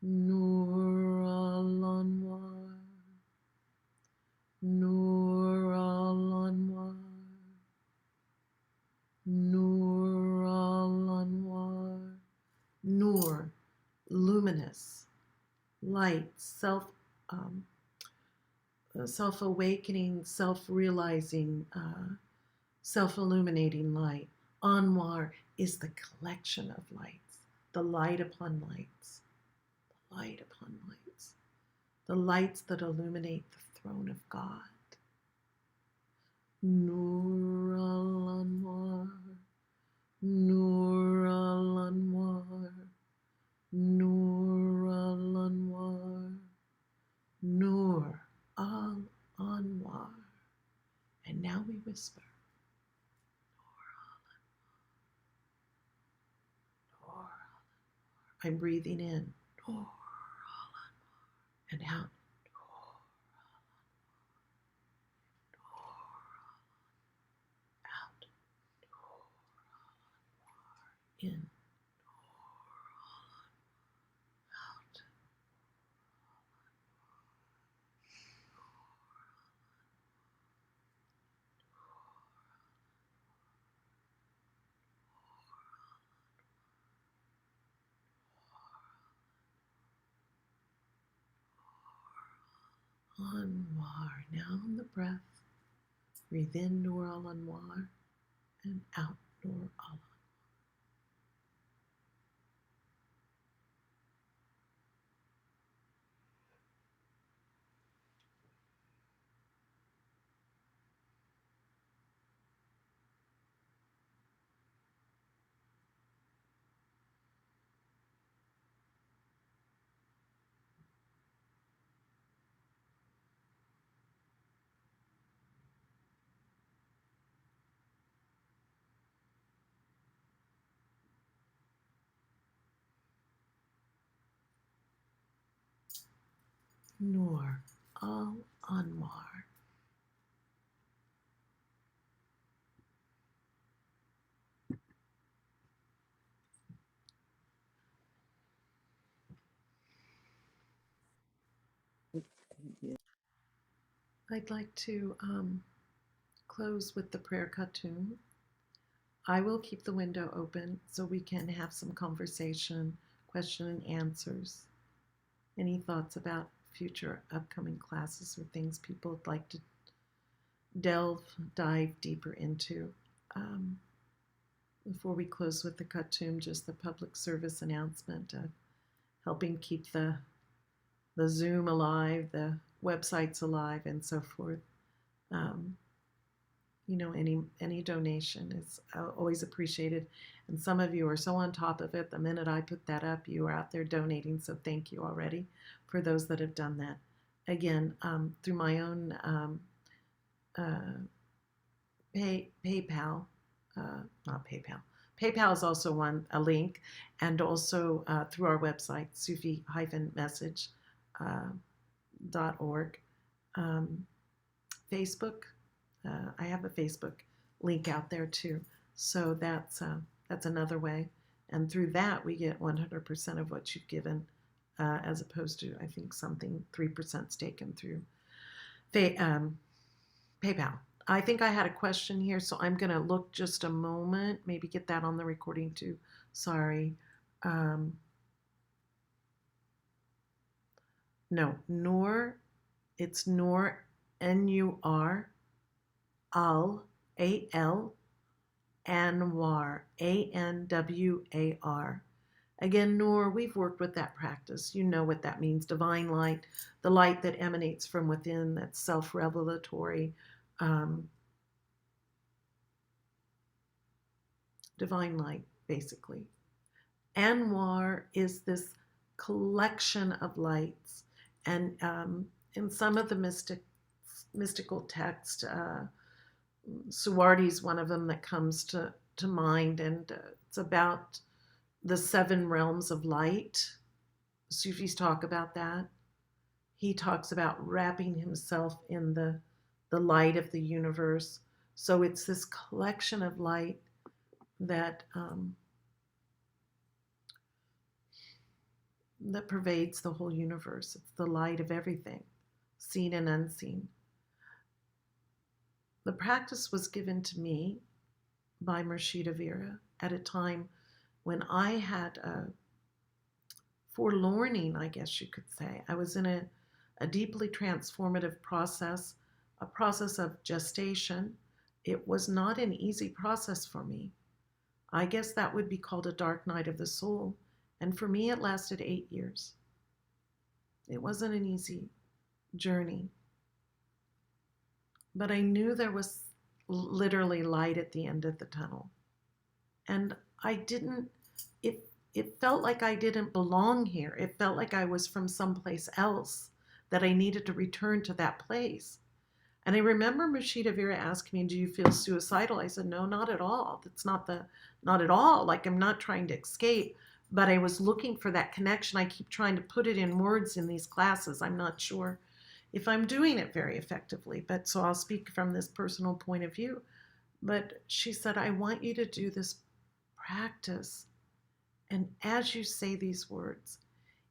Nur al-Anwar, Nur al-Anwar, Nur al-Anwar. Nur, luminous, light, self-awakening, self-realizing, self-illuminating light. Anwar is the collection of lights, the light upon lights, the light upon lights, the lights that illuminate the throne of God. Nur al-Anwar, Nur al-Anwar, Nur al-Anwar, Nur al-Anwar. And now we whisper. I'm breathing in and out. Out. In. Out. Anwar. Now on the breath. Breathe in Nur al Anwar and out Nur al. Nur al Anwar. I'd like to close with the prayer khatun. I will keep the window open so we can have some conversation, question and answers. Any thoughts about future upcoming classes or things people would like to dive deeper into? Before we close with the khatun, just the public service announcement of helping keep the Zoom alive, the websites alive, and so forth. Any donation is always appreciated. And some of you are so on top of it. The minute I put that up, you are out there donating. So thank you already for those that have done that. Again, through my own PayPal, not PayPal. PayPal is also a link, and also through our website, sufi-message.org. Facebook, I have a Facebook link out there too. So that's another way. And through that, we get 100% of what you've given, as opposed to, I think, something 3% taken through PayPal. I think I had a question here, so I'm going to look just a moment, maybe get that on the recording too. Sorry. No, Nur, it's Nur, N-U-R, Al, A-L, Anwar, A-N-W-A-R. Again, Nur, we've worked with that practice. You know what that means, divine light, the light that emanates from within, that's self-revelatory, divine light, basically. Anwar is this collection of lights, and in some of the mystical text, Suwardi is one of them that comes to mind, and it's about the 7 realms of light. Sufis talk about that. He talks about wrapping himself in the light of the universe. So it's this collection of light that that pervades the whole universe. It's the light of everything, seen and unseen. The practice was given to me by Murshida Vera at a time when I had a forlorning, I guess you could say. I was in a deeply transformative process, a process of gestation. It was not an easy process for me. I guess that would be called a dark night of the soul. And for me, it lasted 8 years. It wasn't an easy journey. But I knew there was literally light at the end of the tunnel. And it felt like I didn't belong here. It felt like I was from someplace else, that I needed to return to that place. And I remember Murshida Vera asking me, do you feel suicidal? I said, no, not at all. That's not at all. Like, I'm not trying to escape, but I was looking for that connection. I keep trying to put it in words in these classes. I'm not sure if I'm doing it very effectively, but so I'll speak from this personal point of view. But she said, I want you to do this practice. And as you say these words,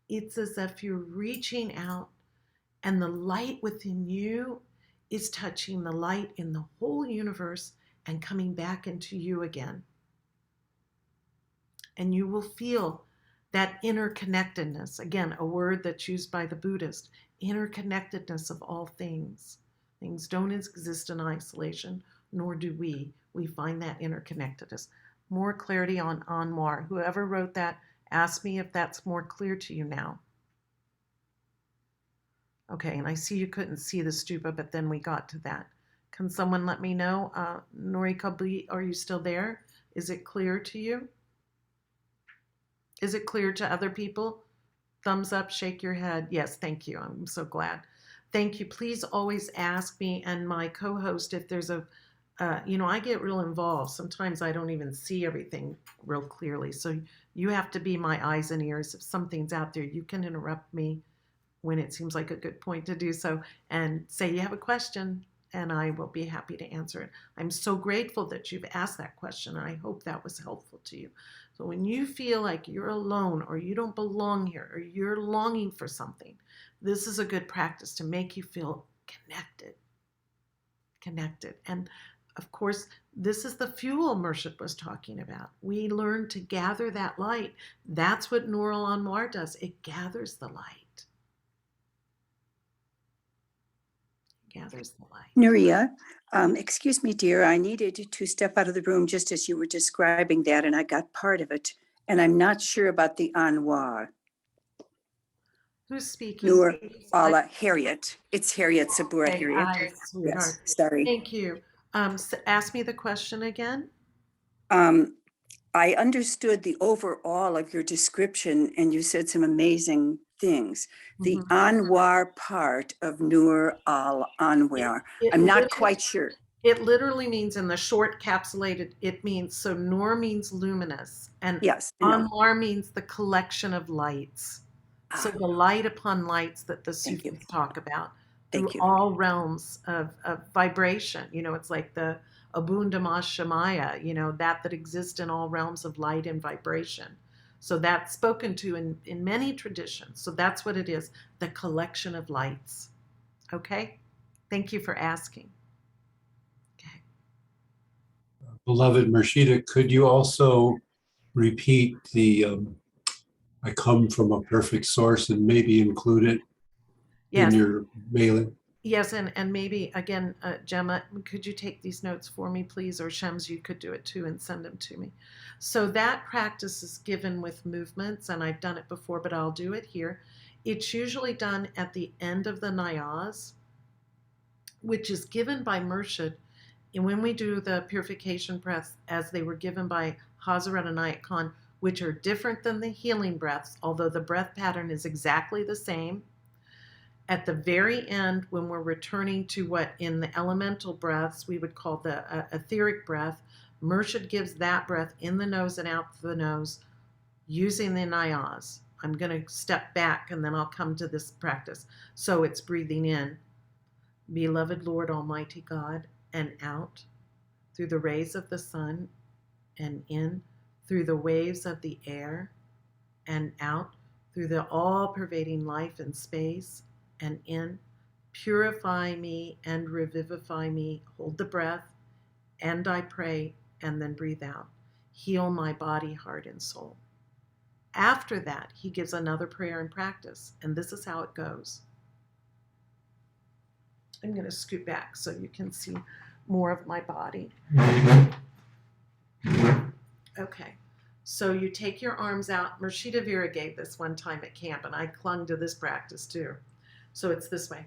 it's as if you're reaching out and the light within you is touching the light in the whole universe and coming back into you again. And you will feel that interconnectedness, again, a word that's used by the Buddhist, interconnectedness of all things. Things don't exist in isolation, nor do we. We find that interconnectedness. More clarity on Anwar. Whoever wrote that, ask me if that's more clear to you now. Okay, and I see you couldn't see the stupa, but then we got to that. Can someone let me know? Nori Kabli, are you still there? Is it clear to you? Is it clear to other people? Thumbs up, shake your head. Yes, thank you. I'm so glad. Thank you. Please always ask me and my co-host if there's a, I get real involved. Sometimes I don't even see everything real clearly. So you have to be my eyes and ears. If something's out there, you can interrupt me when it seems like a good point to do so and say you have a question and I will be happy to answer it. I'm so grateful that you've asked that question and I hope that was helpful to you. So when you feel like you're alone or you don't belong here or you're longing for something, this is a good practice to make you feel connected. And of course, this is the fuel Murshid was talking about. We learn to gather that light. That's what Nur al-Anwar does. It gathers the light. Gathers the light. Nuria, excuse me, dear, I needed to step out of the room just as you were describing that, and I got part of it, and I'm not sure about the Anwar. Who's speaking? Nur Allah, Harriet. It's Harriet Sabura, Okay, Harriet. sweetheart. Yes, sorry. Thank you. Ask me the question again. I understood the overall of your description, and you said some amazing things. The Anwar part of Nur al-Anwar, I'm not quite sure. It literally means in the short capsulated, it means, so Nur means luminous, and yes, Anwar means the collection of lights. So the light upon lights that the Sufis talk about through all realms of vibration. It's like the Abundama Shamaya, that exists in all realms of light and vibration. So that's spoken to in many traditions. So that's what it is, the collection of lights. Okay? Thank you for asking. Okay. Beloved Murshida, could you also repeat the I come from a perfect source and maybe include it in your mailing? Yes, and maybe, again, Gemma, could you take these notes for me, please? Or Shems, you could do it too and send them to me. So that practice is given with movements, and I've done it before, but I'll do it here. It's usually done at the end of the Nayaz, which is given by Murshid. And when we do the purification breaths, as they were given by Hazrat Inayat Khan, which are different than the healing breaths, although the breath pattern is exactly the same. At the very end, when we're returning to what in the elemental breaths we would call the etheric breath, Murshid gives that breath in the nose and out the nose using the Nayaz. I'm going to step back and then I'll come to this practice. So it's breathing in, beloved Lord Almighty God, and out through the rays of the sun, and in through the waves of the air, and out through the all-pervading life and space, and in. Purify me and revivify me. Hold the breath, and I pray, and then breathe out. Heal my body, heart, and soul. After that, he gives another prayer and practice, and this is how it goes. I'm going to scoot back so you can see more of my body. Okay, so you take your arms out. Murshida Vera gave this one time at camp, and I clung to this practice too. So it's this way.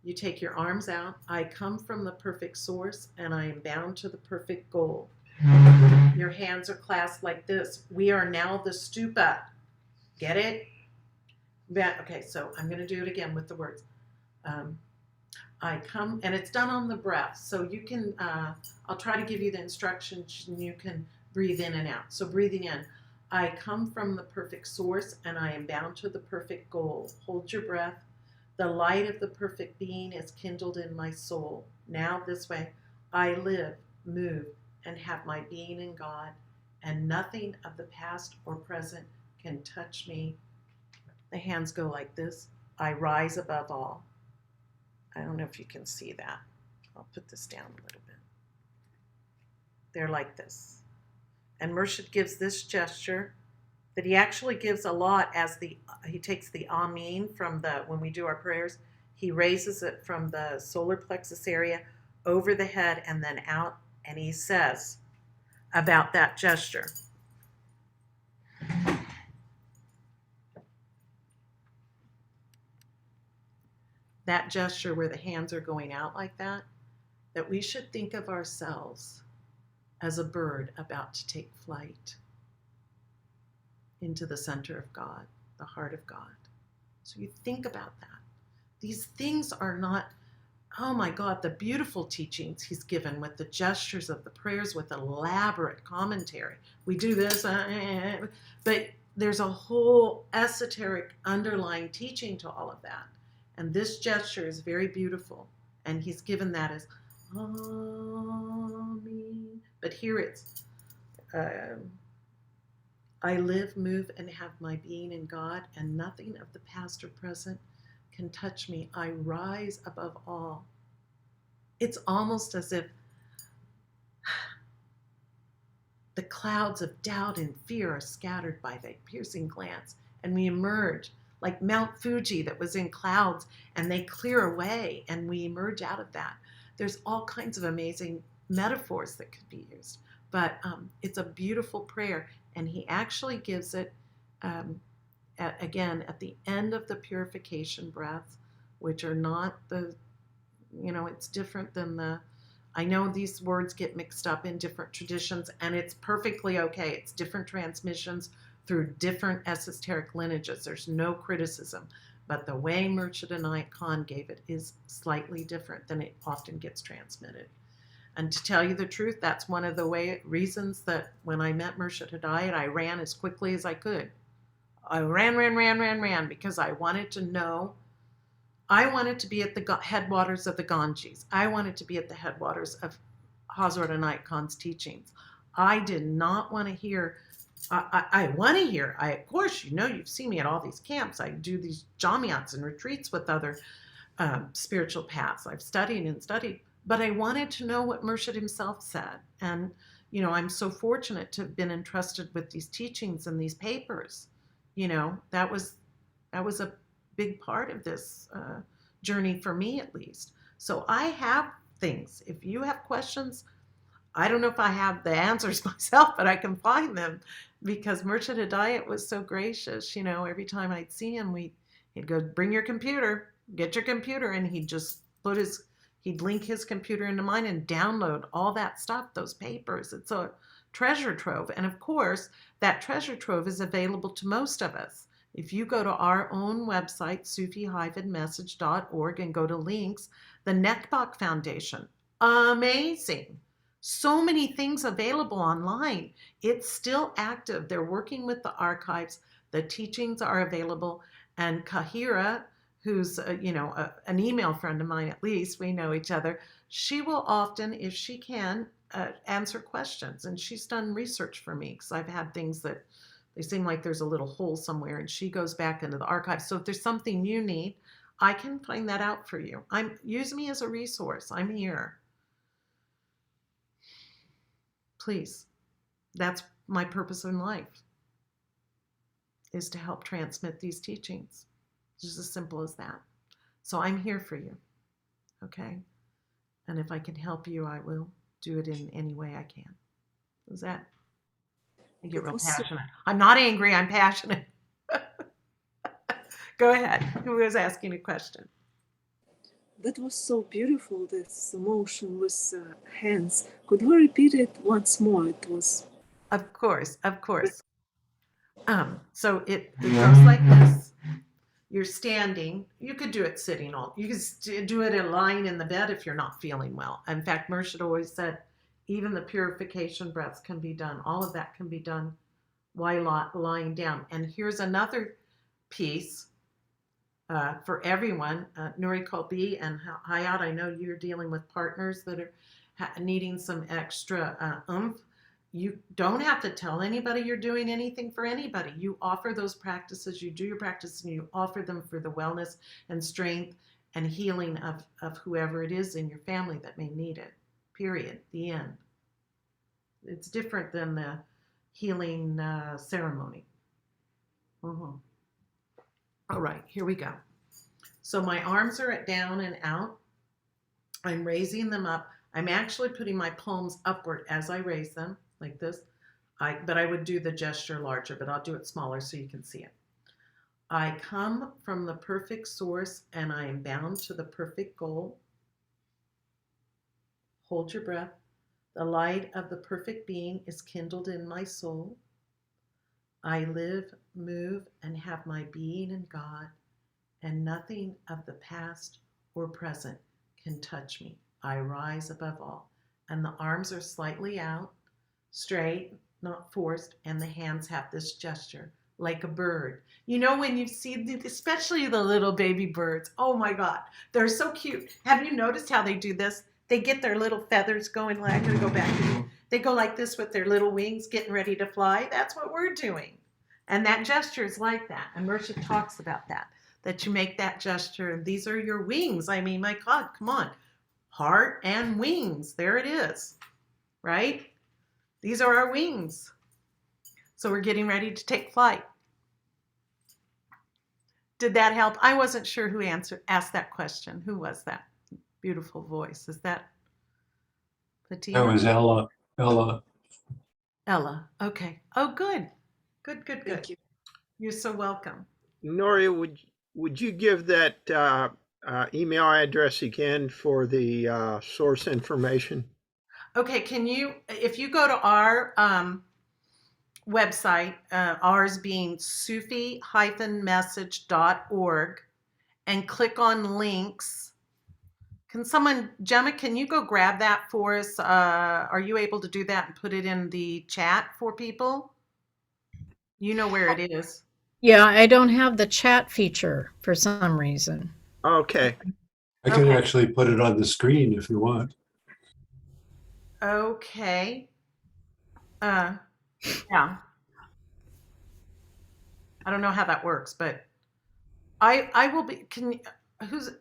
You take your arms out. I come from the perfect source, and I am bound to the perfect goal. Your hands are clasped like this. We are now the stupa. Get it? Okay, so I'm going to do it again with the words. I come, and it's done on the breath. So you can, I'll try to give you the instructions, and you can breathe in and out. So breathing in, I come from the perfect source and I am bound to the perfect goal. Hold your breath. The light of the perfect being is kindled in my soul. Now this way, I live, move, and have my being in God, and nothing of the past or present can touch me. The hands go like this. I rise above all. I don't know if you can see that. I'll put this down a little bit. They're like this. And Murshid gives this gesture that he actually gives a lot as he takes the Amin from when we do our prayers, he raises it from the solar plexus area over the head and then out, and he says about that gesture. That gesture where the hands are going out like that we should think of ourselves as a bird about to take flight into the center of God, the heart of God. So you think about that. These things are not, oh my God, the beautiful teachings he's given with the gestures of the prayers with elaborate commentary. We do this, but there's a whole esoteric underlying teaching to all of that. And this gesture is very beautiful. And he's given that as, Amen. But here it's, I live, move, and have my being in God, and nothing of the past or present can touch me. I rise above all. It's almost as if the clouds of doubt and fear are scattered by the piercing glance, and we emerge like Mount Fuji that was in clouds, and they clear away, and we emerge out of that. There's all kinds of amazing metaphors that could be used, but it's a beautiful prayer. And he actually gives it, again, at the end of the purification breaths, which are not it's different than I know these words get mixed up in different traditions, and it's perfectly okay. It's different transmissions through different esoteric lineages. There's no criticism. But the way Murshid Inayat Khan gave it is slightly different than it often gets transmitted. And to tell you the truth, that's one of the reasons that when I met Murshid Inayat, I ran as quickly as I could. I ran because I wanted to know. I wanted to be at the headwaters of the Ganges. I wanted to be at the headwaters of Hazrat Inayat Khan's teachings. I did not want to hear. I want to hear. Of course, you've seen me at all these camps. I do these jamiats and retreats with other spiritual paths. I've studied and studied. But I wanted to know what Murshid himself said. And, I'm so fortunate to have been entrusted with these teachings and these papers. That was a big part of this journey for me, at least. So I have things. If you have questions, I don't know if I have the answers myself, but I can find them because Murshid Inayat was so gracious. Every time I'd see him, he'd go, bring your computer, get your computer. And he'd just he'd link his computer into mine and download all that stuff, those papers. It's a treasure trove. And of course, that treasure trove is available to most of us. If you go to our own website, sufi-message.org, and go to links, the Nekbach Foundation, amazing. So many things available online. It's still active. They're working with the archives. The teachings are available. And Kahira, who's an email friend of mine, at least we know each other, she will often, if she can, answer questions. And she's done research for me because I've had things that they seem like there's a little hole somewhere, and she goes back into the archives. So if there's something you need, I can find that out for you. Use me as a resource. I'm here. Please. That's my purpose in life, is to help transmit these teachings. It's just as simple as that. So I'm here for you, okay? And if I can help you, I will do it in any way I can. Is that? I get real passionate. I'm not angry, I'm passionate. Go ahead. Who was asking a question? That was so beautiful, this motion with hands. Could we repeat it once more? It was... Of course. So it goes like this. You're standing. You could do it sitting. You could do it lying in the bed if you're not feeling well. In fact, Murshid always said, even the purification breaths can be done. All of that can be done while lying down. And here's another piece for everyone. Nuri Kolbi and Hayat, I know you're dealing with partners that are needing some extra oomph. You don't have to tell anybody you're doing anything for anybody. You offer those practices, you do your practice, and you offer them for the wellness and strength and healing of whoever it is in your family that may need it. Period. The end. It's different than the healing ceremony. Mm-hmm. All right, here we go. So my arms are down and out. I'm raising them up. I'm actually putting my palms upward as I raise them, like this. But I would do the gesture larger, but I'll do it smaller so you can see it. I come from the perfect source and I am bound to the perfect goal. Hold your breath. The light of the perfect being is kindled in my soul. I live, move, and have my being in God, and nothing of the past or present can touch me. I rise above all. And the arms are slightly out, straight, not forced, and the hands have this gesture like a bird. You know, when you see, especially the little baby birds, oh my God, they're so cute. Have you noticed how they do this? They get their little feathers going. I'm going to go back. They go like this with their little wings, getting ready to fly. That's what we're doing. And that gesture is like that. And Immersion talks about that you make that gesture. And these are your wings. I mean, my God, come on. Heart and wings. There it is. Right? These are our wings. So we're getting ready to take flight. Did that help? I wasn't sure who asked that question. Who was that? Beautiful voice. Is that Patina? That was Ella. Ella. Okay. Oh, good. Good. Thank you. You're so welcome. Nori, would you give that email address again for the source information? Okay. Can you, if you go to our website, ours being sufi-message.org, and click on links. Can someone, Gemma, can you go grab that for us? Are you able to do that and put it in the chat for people? You know where it is. Yeah, I don't have the chat feature for some reason. Okay. I can actually put it on the screen if you want. Okay. Yeah. I don't know how that works, but I will be, who's,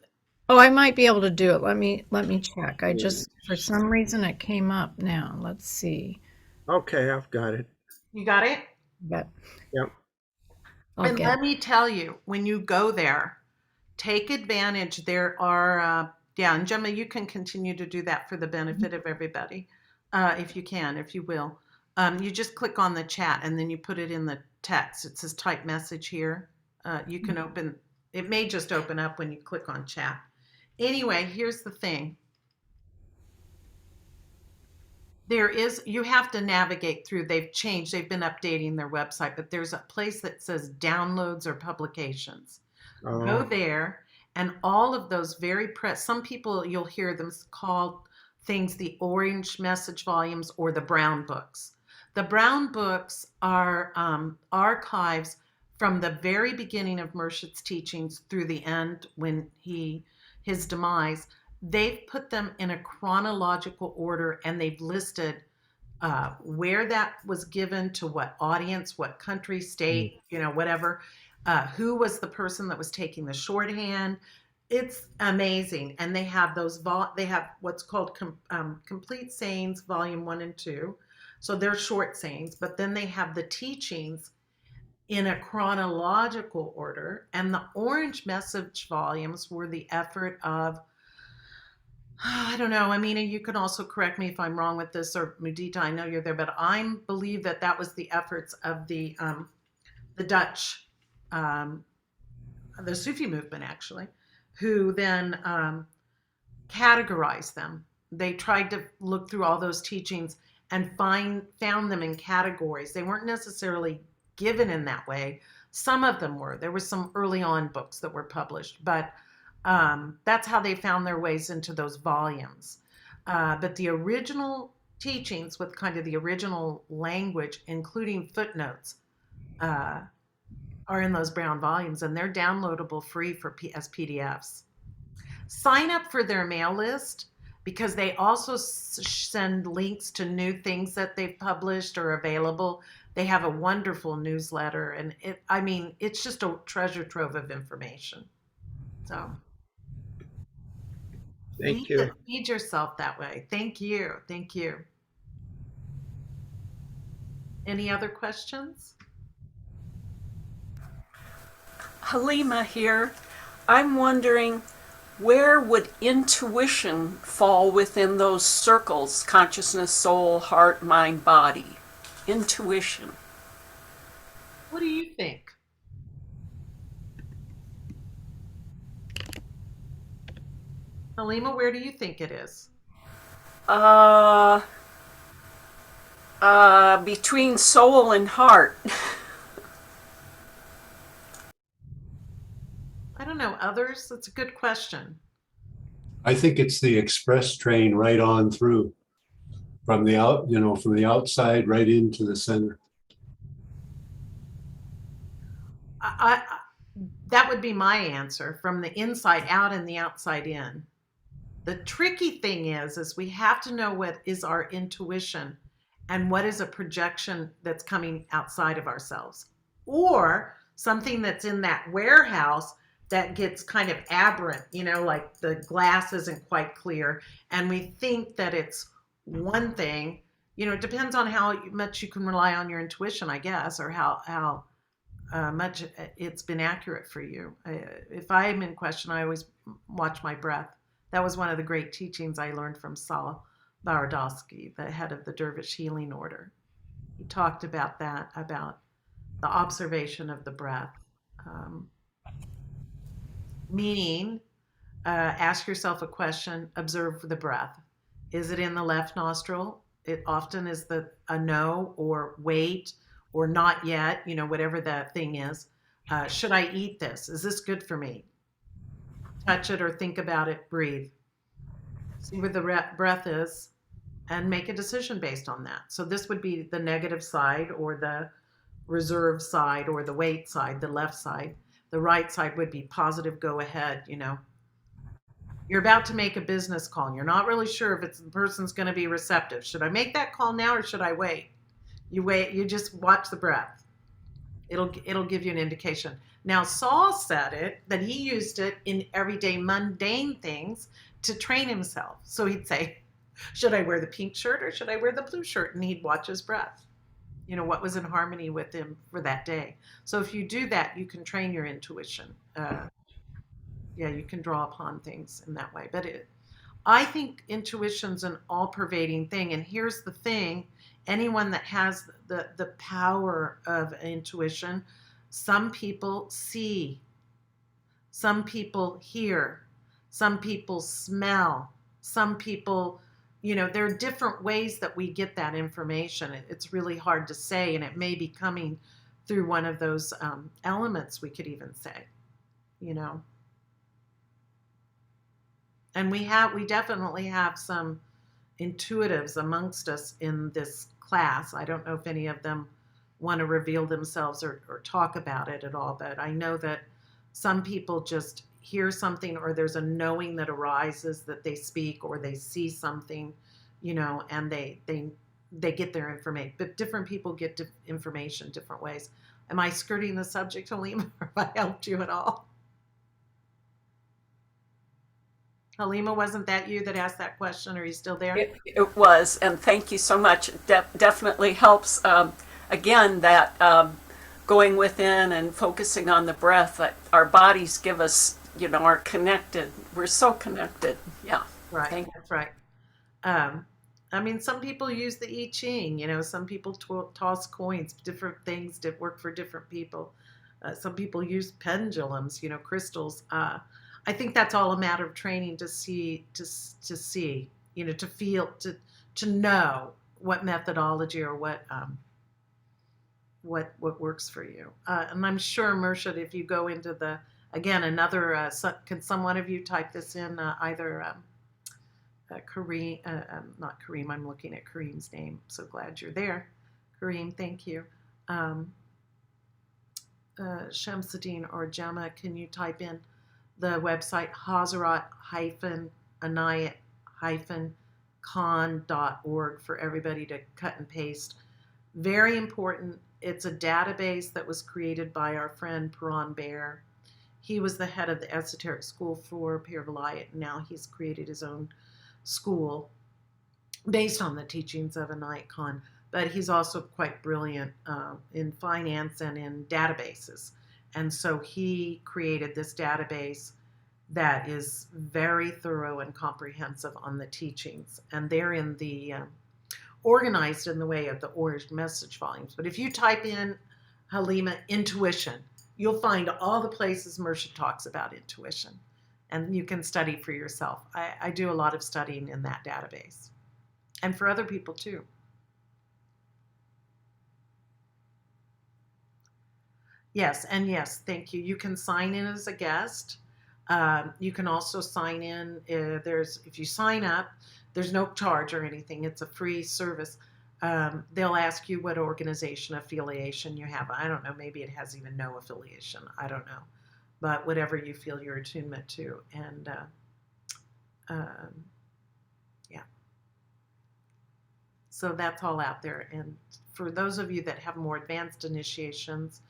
Oh, I might be able to do it. Let me check. I just, for some reason it came up now. Let's see. Okay, I've got it. you got it? But Yep. And let me tell you, when you go there, take advantage. There are, and Gemma, you can continue to do that for the benefit of everybody, if you can, if you will. You just click on the chat and then you put it in the text. It says type message here. You can open, it may just open up when you click on chat. Anyway, here's the thing. You have to navigate through, they've been updating their website, but there's a place that says downloads or publications. Go there, and all of those some people, you'll hear them called things the orange message volumes or the brown books. The brown books are archives from the very beginning of Murshid's teachings through the end when his demise. They've put them in a chronological order and they've listed where that was given to what audience, what country, state, whatever, who was the person that was taking the shorthand. It's amazing. And they have they have what's called Complete Sayings, Volume 1 and 2. So they're short sayings, but then they have the teachings in a chronological order. And the orange message volumes were the effort of, I don't know, Amina, you can also correct me if I'm wrong with this, or Mudita, I know you're there, but I believe that was the efforts of the Dutch, the Sufi movement, actually, who then categorized them. They tried to look through all those teachings and found them in categories. They weren't necessarily given in that way. Some of them were. There were some early on books that were published, but that's how they found their ways into those volumes. But the original teachings with kind of the original language, including footnotes, uh, are in those brown volumes, and they're downloadable free as PDFs. Sign up for their mail list because they also send links to new things that they've published or available. They have a wonderful newsletter, and it's just a treasure trove of information. So Thank you. feed yourself that way. Thank you. Thank you. Any other questions? Halima here. I'm wondering, where would intuition fall within those circles? Consciousness, soul, heart, mind, body. Intuition. What do you think? Halima, where do you think it is? Between soul and heart. I don't know. Others? That's a good question. I think it's the express train right on through from the outside right into the center. That would be my answer, from the inside out and the outside in. The tricky thing is we have to know what is our intuition and what is a projection that's coming outside of ourselves, or something that's in that warehouse that gets kind of aberrant, like the glass isn't quite clear and we think that it's one thing. It depends on how much you can rely on your intuition, I guess, or how much it's been accurate for you. If I'm in question, I always watch my breath. That was one of the great teachings I learned from Saul Baradowski, the head of the Dervish Healing Order. He talked about that, about the observation of the breath. Meaning, ask yourself a question, observe the breath. Is it in the left nostril? It often is a no, or wait, or not yet, whatever that thing is. Should I eat this? Is this good for me? Touch it or think about it, breathe. See where the breath is and make a decision based on that. So this would be the negative side, or the reserve side, or the wait side, the left side. The right side would be positive, go ahead, You're about to make a business call and you're not really sure if the person's going to be receptive. Should I make that call now or should I wait? You wait, you just watch the breath. It'll give you an indication. Now, Saul said that he used it in everyday mundane things to train himself. So he'd say, should I wear the pink shirt or should I wear the blue shirt? And he'd watch his breath. What was in harmony with him for that day. So if you do that, you can train your intuition. You can draw upon things in that way. But I think intuition's an all-pervading thing. And here's the thing, anyone that has the power of intuition, some people see, some people hear, some people smell, some people, there are different ways that we get that information. It's really hard to say, and it may be coming through one of those elements, we could even say, And we definitely have some intuitives amongst us in this class. I don't know if any of them want to reveal themselves or talk about it at all, but I know that some people just hear something, or there's a knowing that arises that they speak, or they see something, and they get their information. But different people get information different ways. Am I skirting the subject, Halima, or have I helped you at all? Halima, wasn't that you that asked that question? Are you still there? It was, and thank you so much. It definitely helps. Again, that going within and focusing on the breath, that our bodies give us, are connected. We're so connected. Yeah. Right. That's right. Some people use the I Ching. Some people toss coins. Different things that work for different people. Some people use pendulums. Crystals. I think that's all a matter of training to see, to feel, to know what methodology or what works for you. And I'm sure, Murshid, if you go into another, can someone of you type this in, either Kareem, not Kareem, I'm looking at Kareem's name. So glad you're there. Kareem, thank you. Shamsuddin or Gemma, can you type in the website Hazrat-Inayat-Khan.org for everybody to cut and paste? Very important. It's a database that was created by our friend Puran Bear. He was the head of the esoteric school for Pir Vilayat, and now he's created his own school based on the teachings of Inayat Khan. But he's also quite brilliant in finance and in databases. And so he created this database that is very thorough and comprehensive on the teachings. And they're in the organized in the way of the orange message volumes. But if you type in Halima intuition, you'll find all the places Murshid talks about intuition. And you can study for yourself. I do a lot of studying in that database. And for other people too. Yes, and yes, thank you. You can sign in as a guest. You can also sign in. If you sign up, there's no charge or anything. It's a free service. They'll ask you what organization affiliation you have. I don't know. Maybe it has even no affiliation. I don't know. But whatever you feel your attunement to. And yeah. So that's all out there. And for those of you that have more advanced initiations,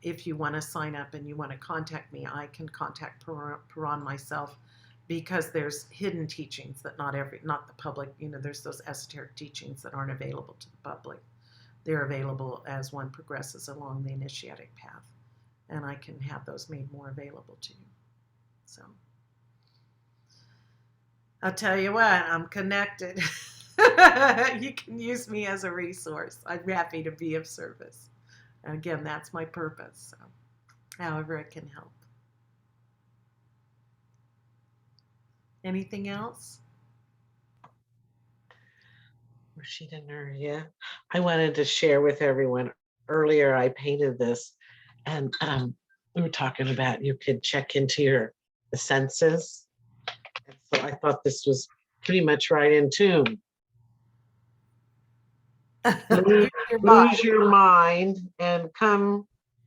if you want to sign up and you want to contact me, I can contact Puran myself, because there's hidden teachings that not the public, there's those esoteric teachings that aren't available to the public. They're available as one progresses along the initiatic path, and I can have those made more available to you. So I'll tell you what, I'm connected. You can use me as a resource. I'm happy to be of service. Again, that's my purpose. So, however it can help. Anything else? Rashida Nuria, I wanted to share with everyone. Earlier, I painted this, and we were talking about you could check into the senses. And so I thought this was pretty much right in tune. Lose your mind and come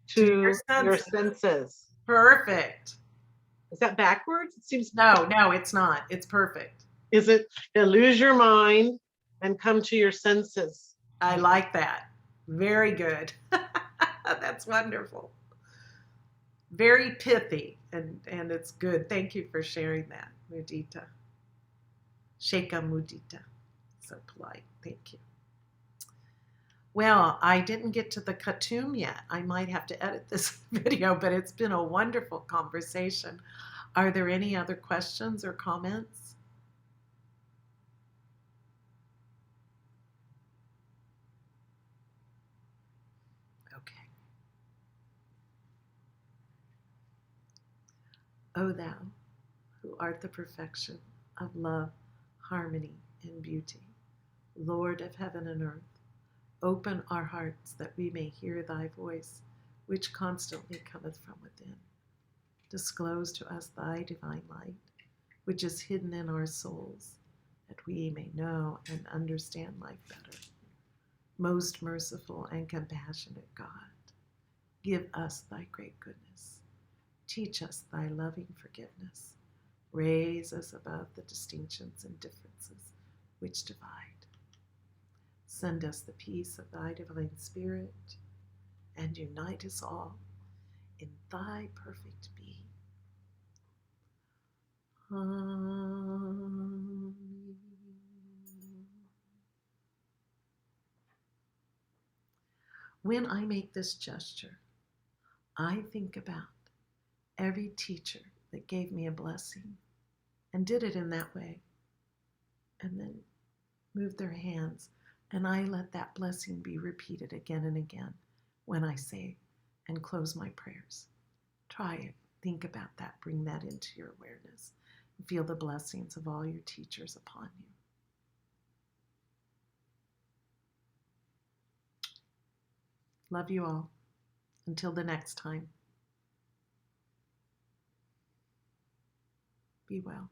to your senses. Perfect. Is that backwards? It seems. No, it's not. It's perfect. Is it? Lose your mind and come to your senses. I like that. Very good. That's wonderful. Very pithy, and it's good. Thank you for sharing that, Mudita. Sheikha Mudita. So polite. Thank you. Well, I didn't get to the Khatum yet. I might have to edit this video, but it's been a wonderful conversation. Are there any other questions or comments? Okay. O thou, who art the perfection of love, harmony, and beauty, Lord of heaven and earth, open our hearts that we may hear thy voice, which constantly cometh from within. Disclose to us thy divine light, which is hidden in our souls, that we may know and understand life better. Most merciful and compassionate God, give us thy great goodness. Teach us thy loving forgiveness. Raise us above the distinctions and differences which divide. Send us the peace of thy divine spirit, and unite us all in thy perfect being. Amen. When I make this gesture, I think about every teacher that gave me a blessing and did it in that way, and then moved their hands, and I let that blessing be repeated again and again when I say and close my prayers. Try it. Think about that. Bring that into your awareness. And feel the blessings of all your teachers upon you. Love you all. Until the next time. Be well.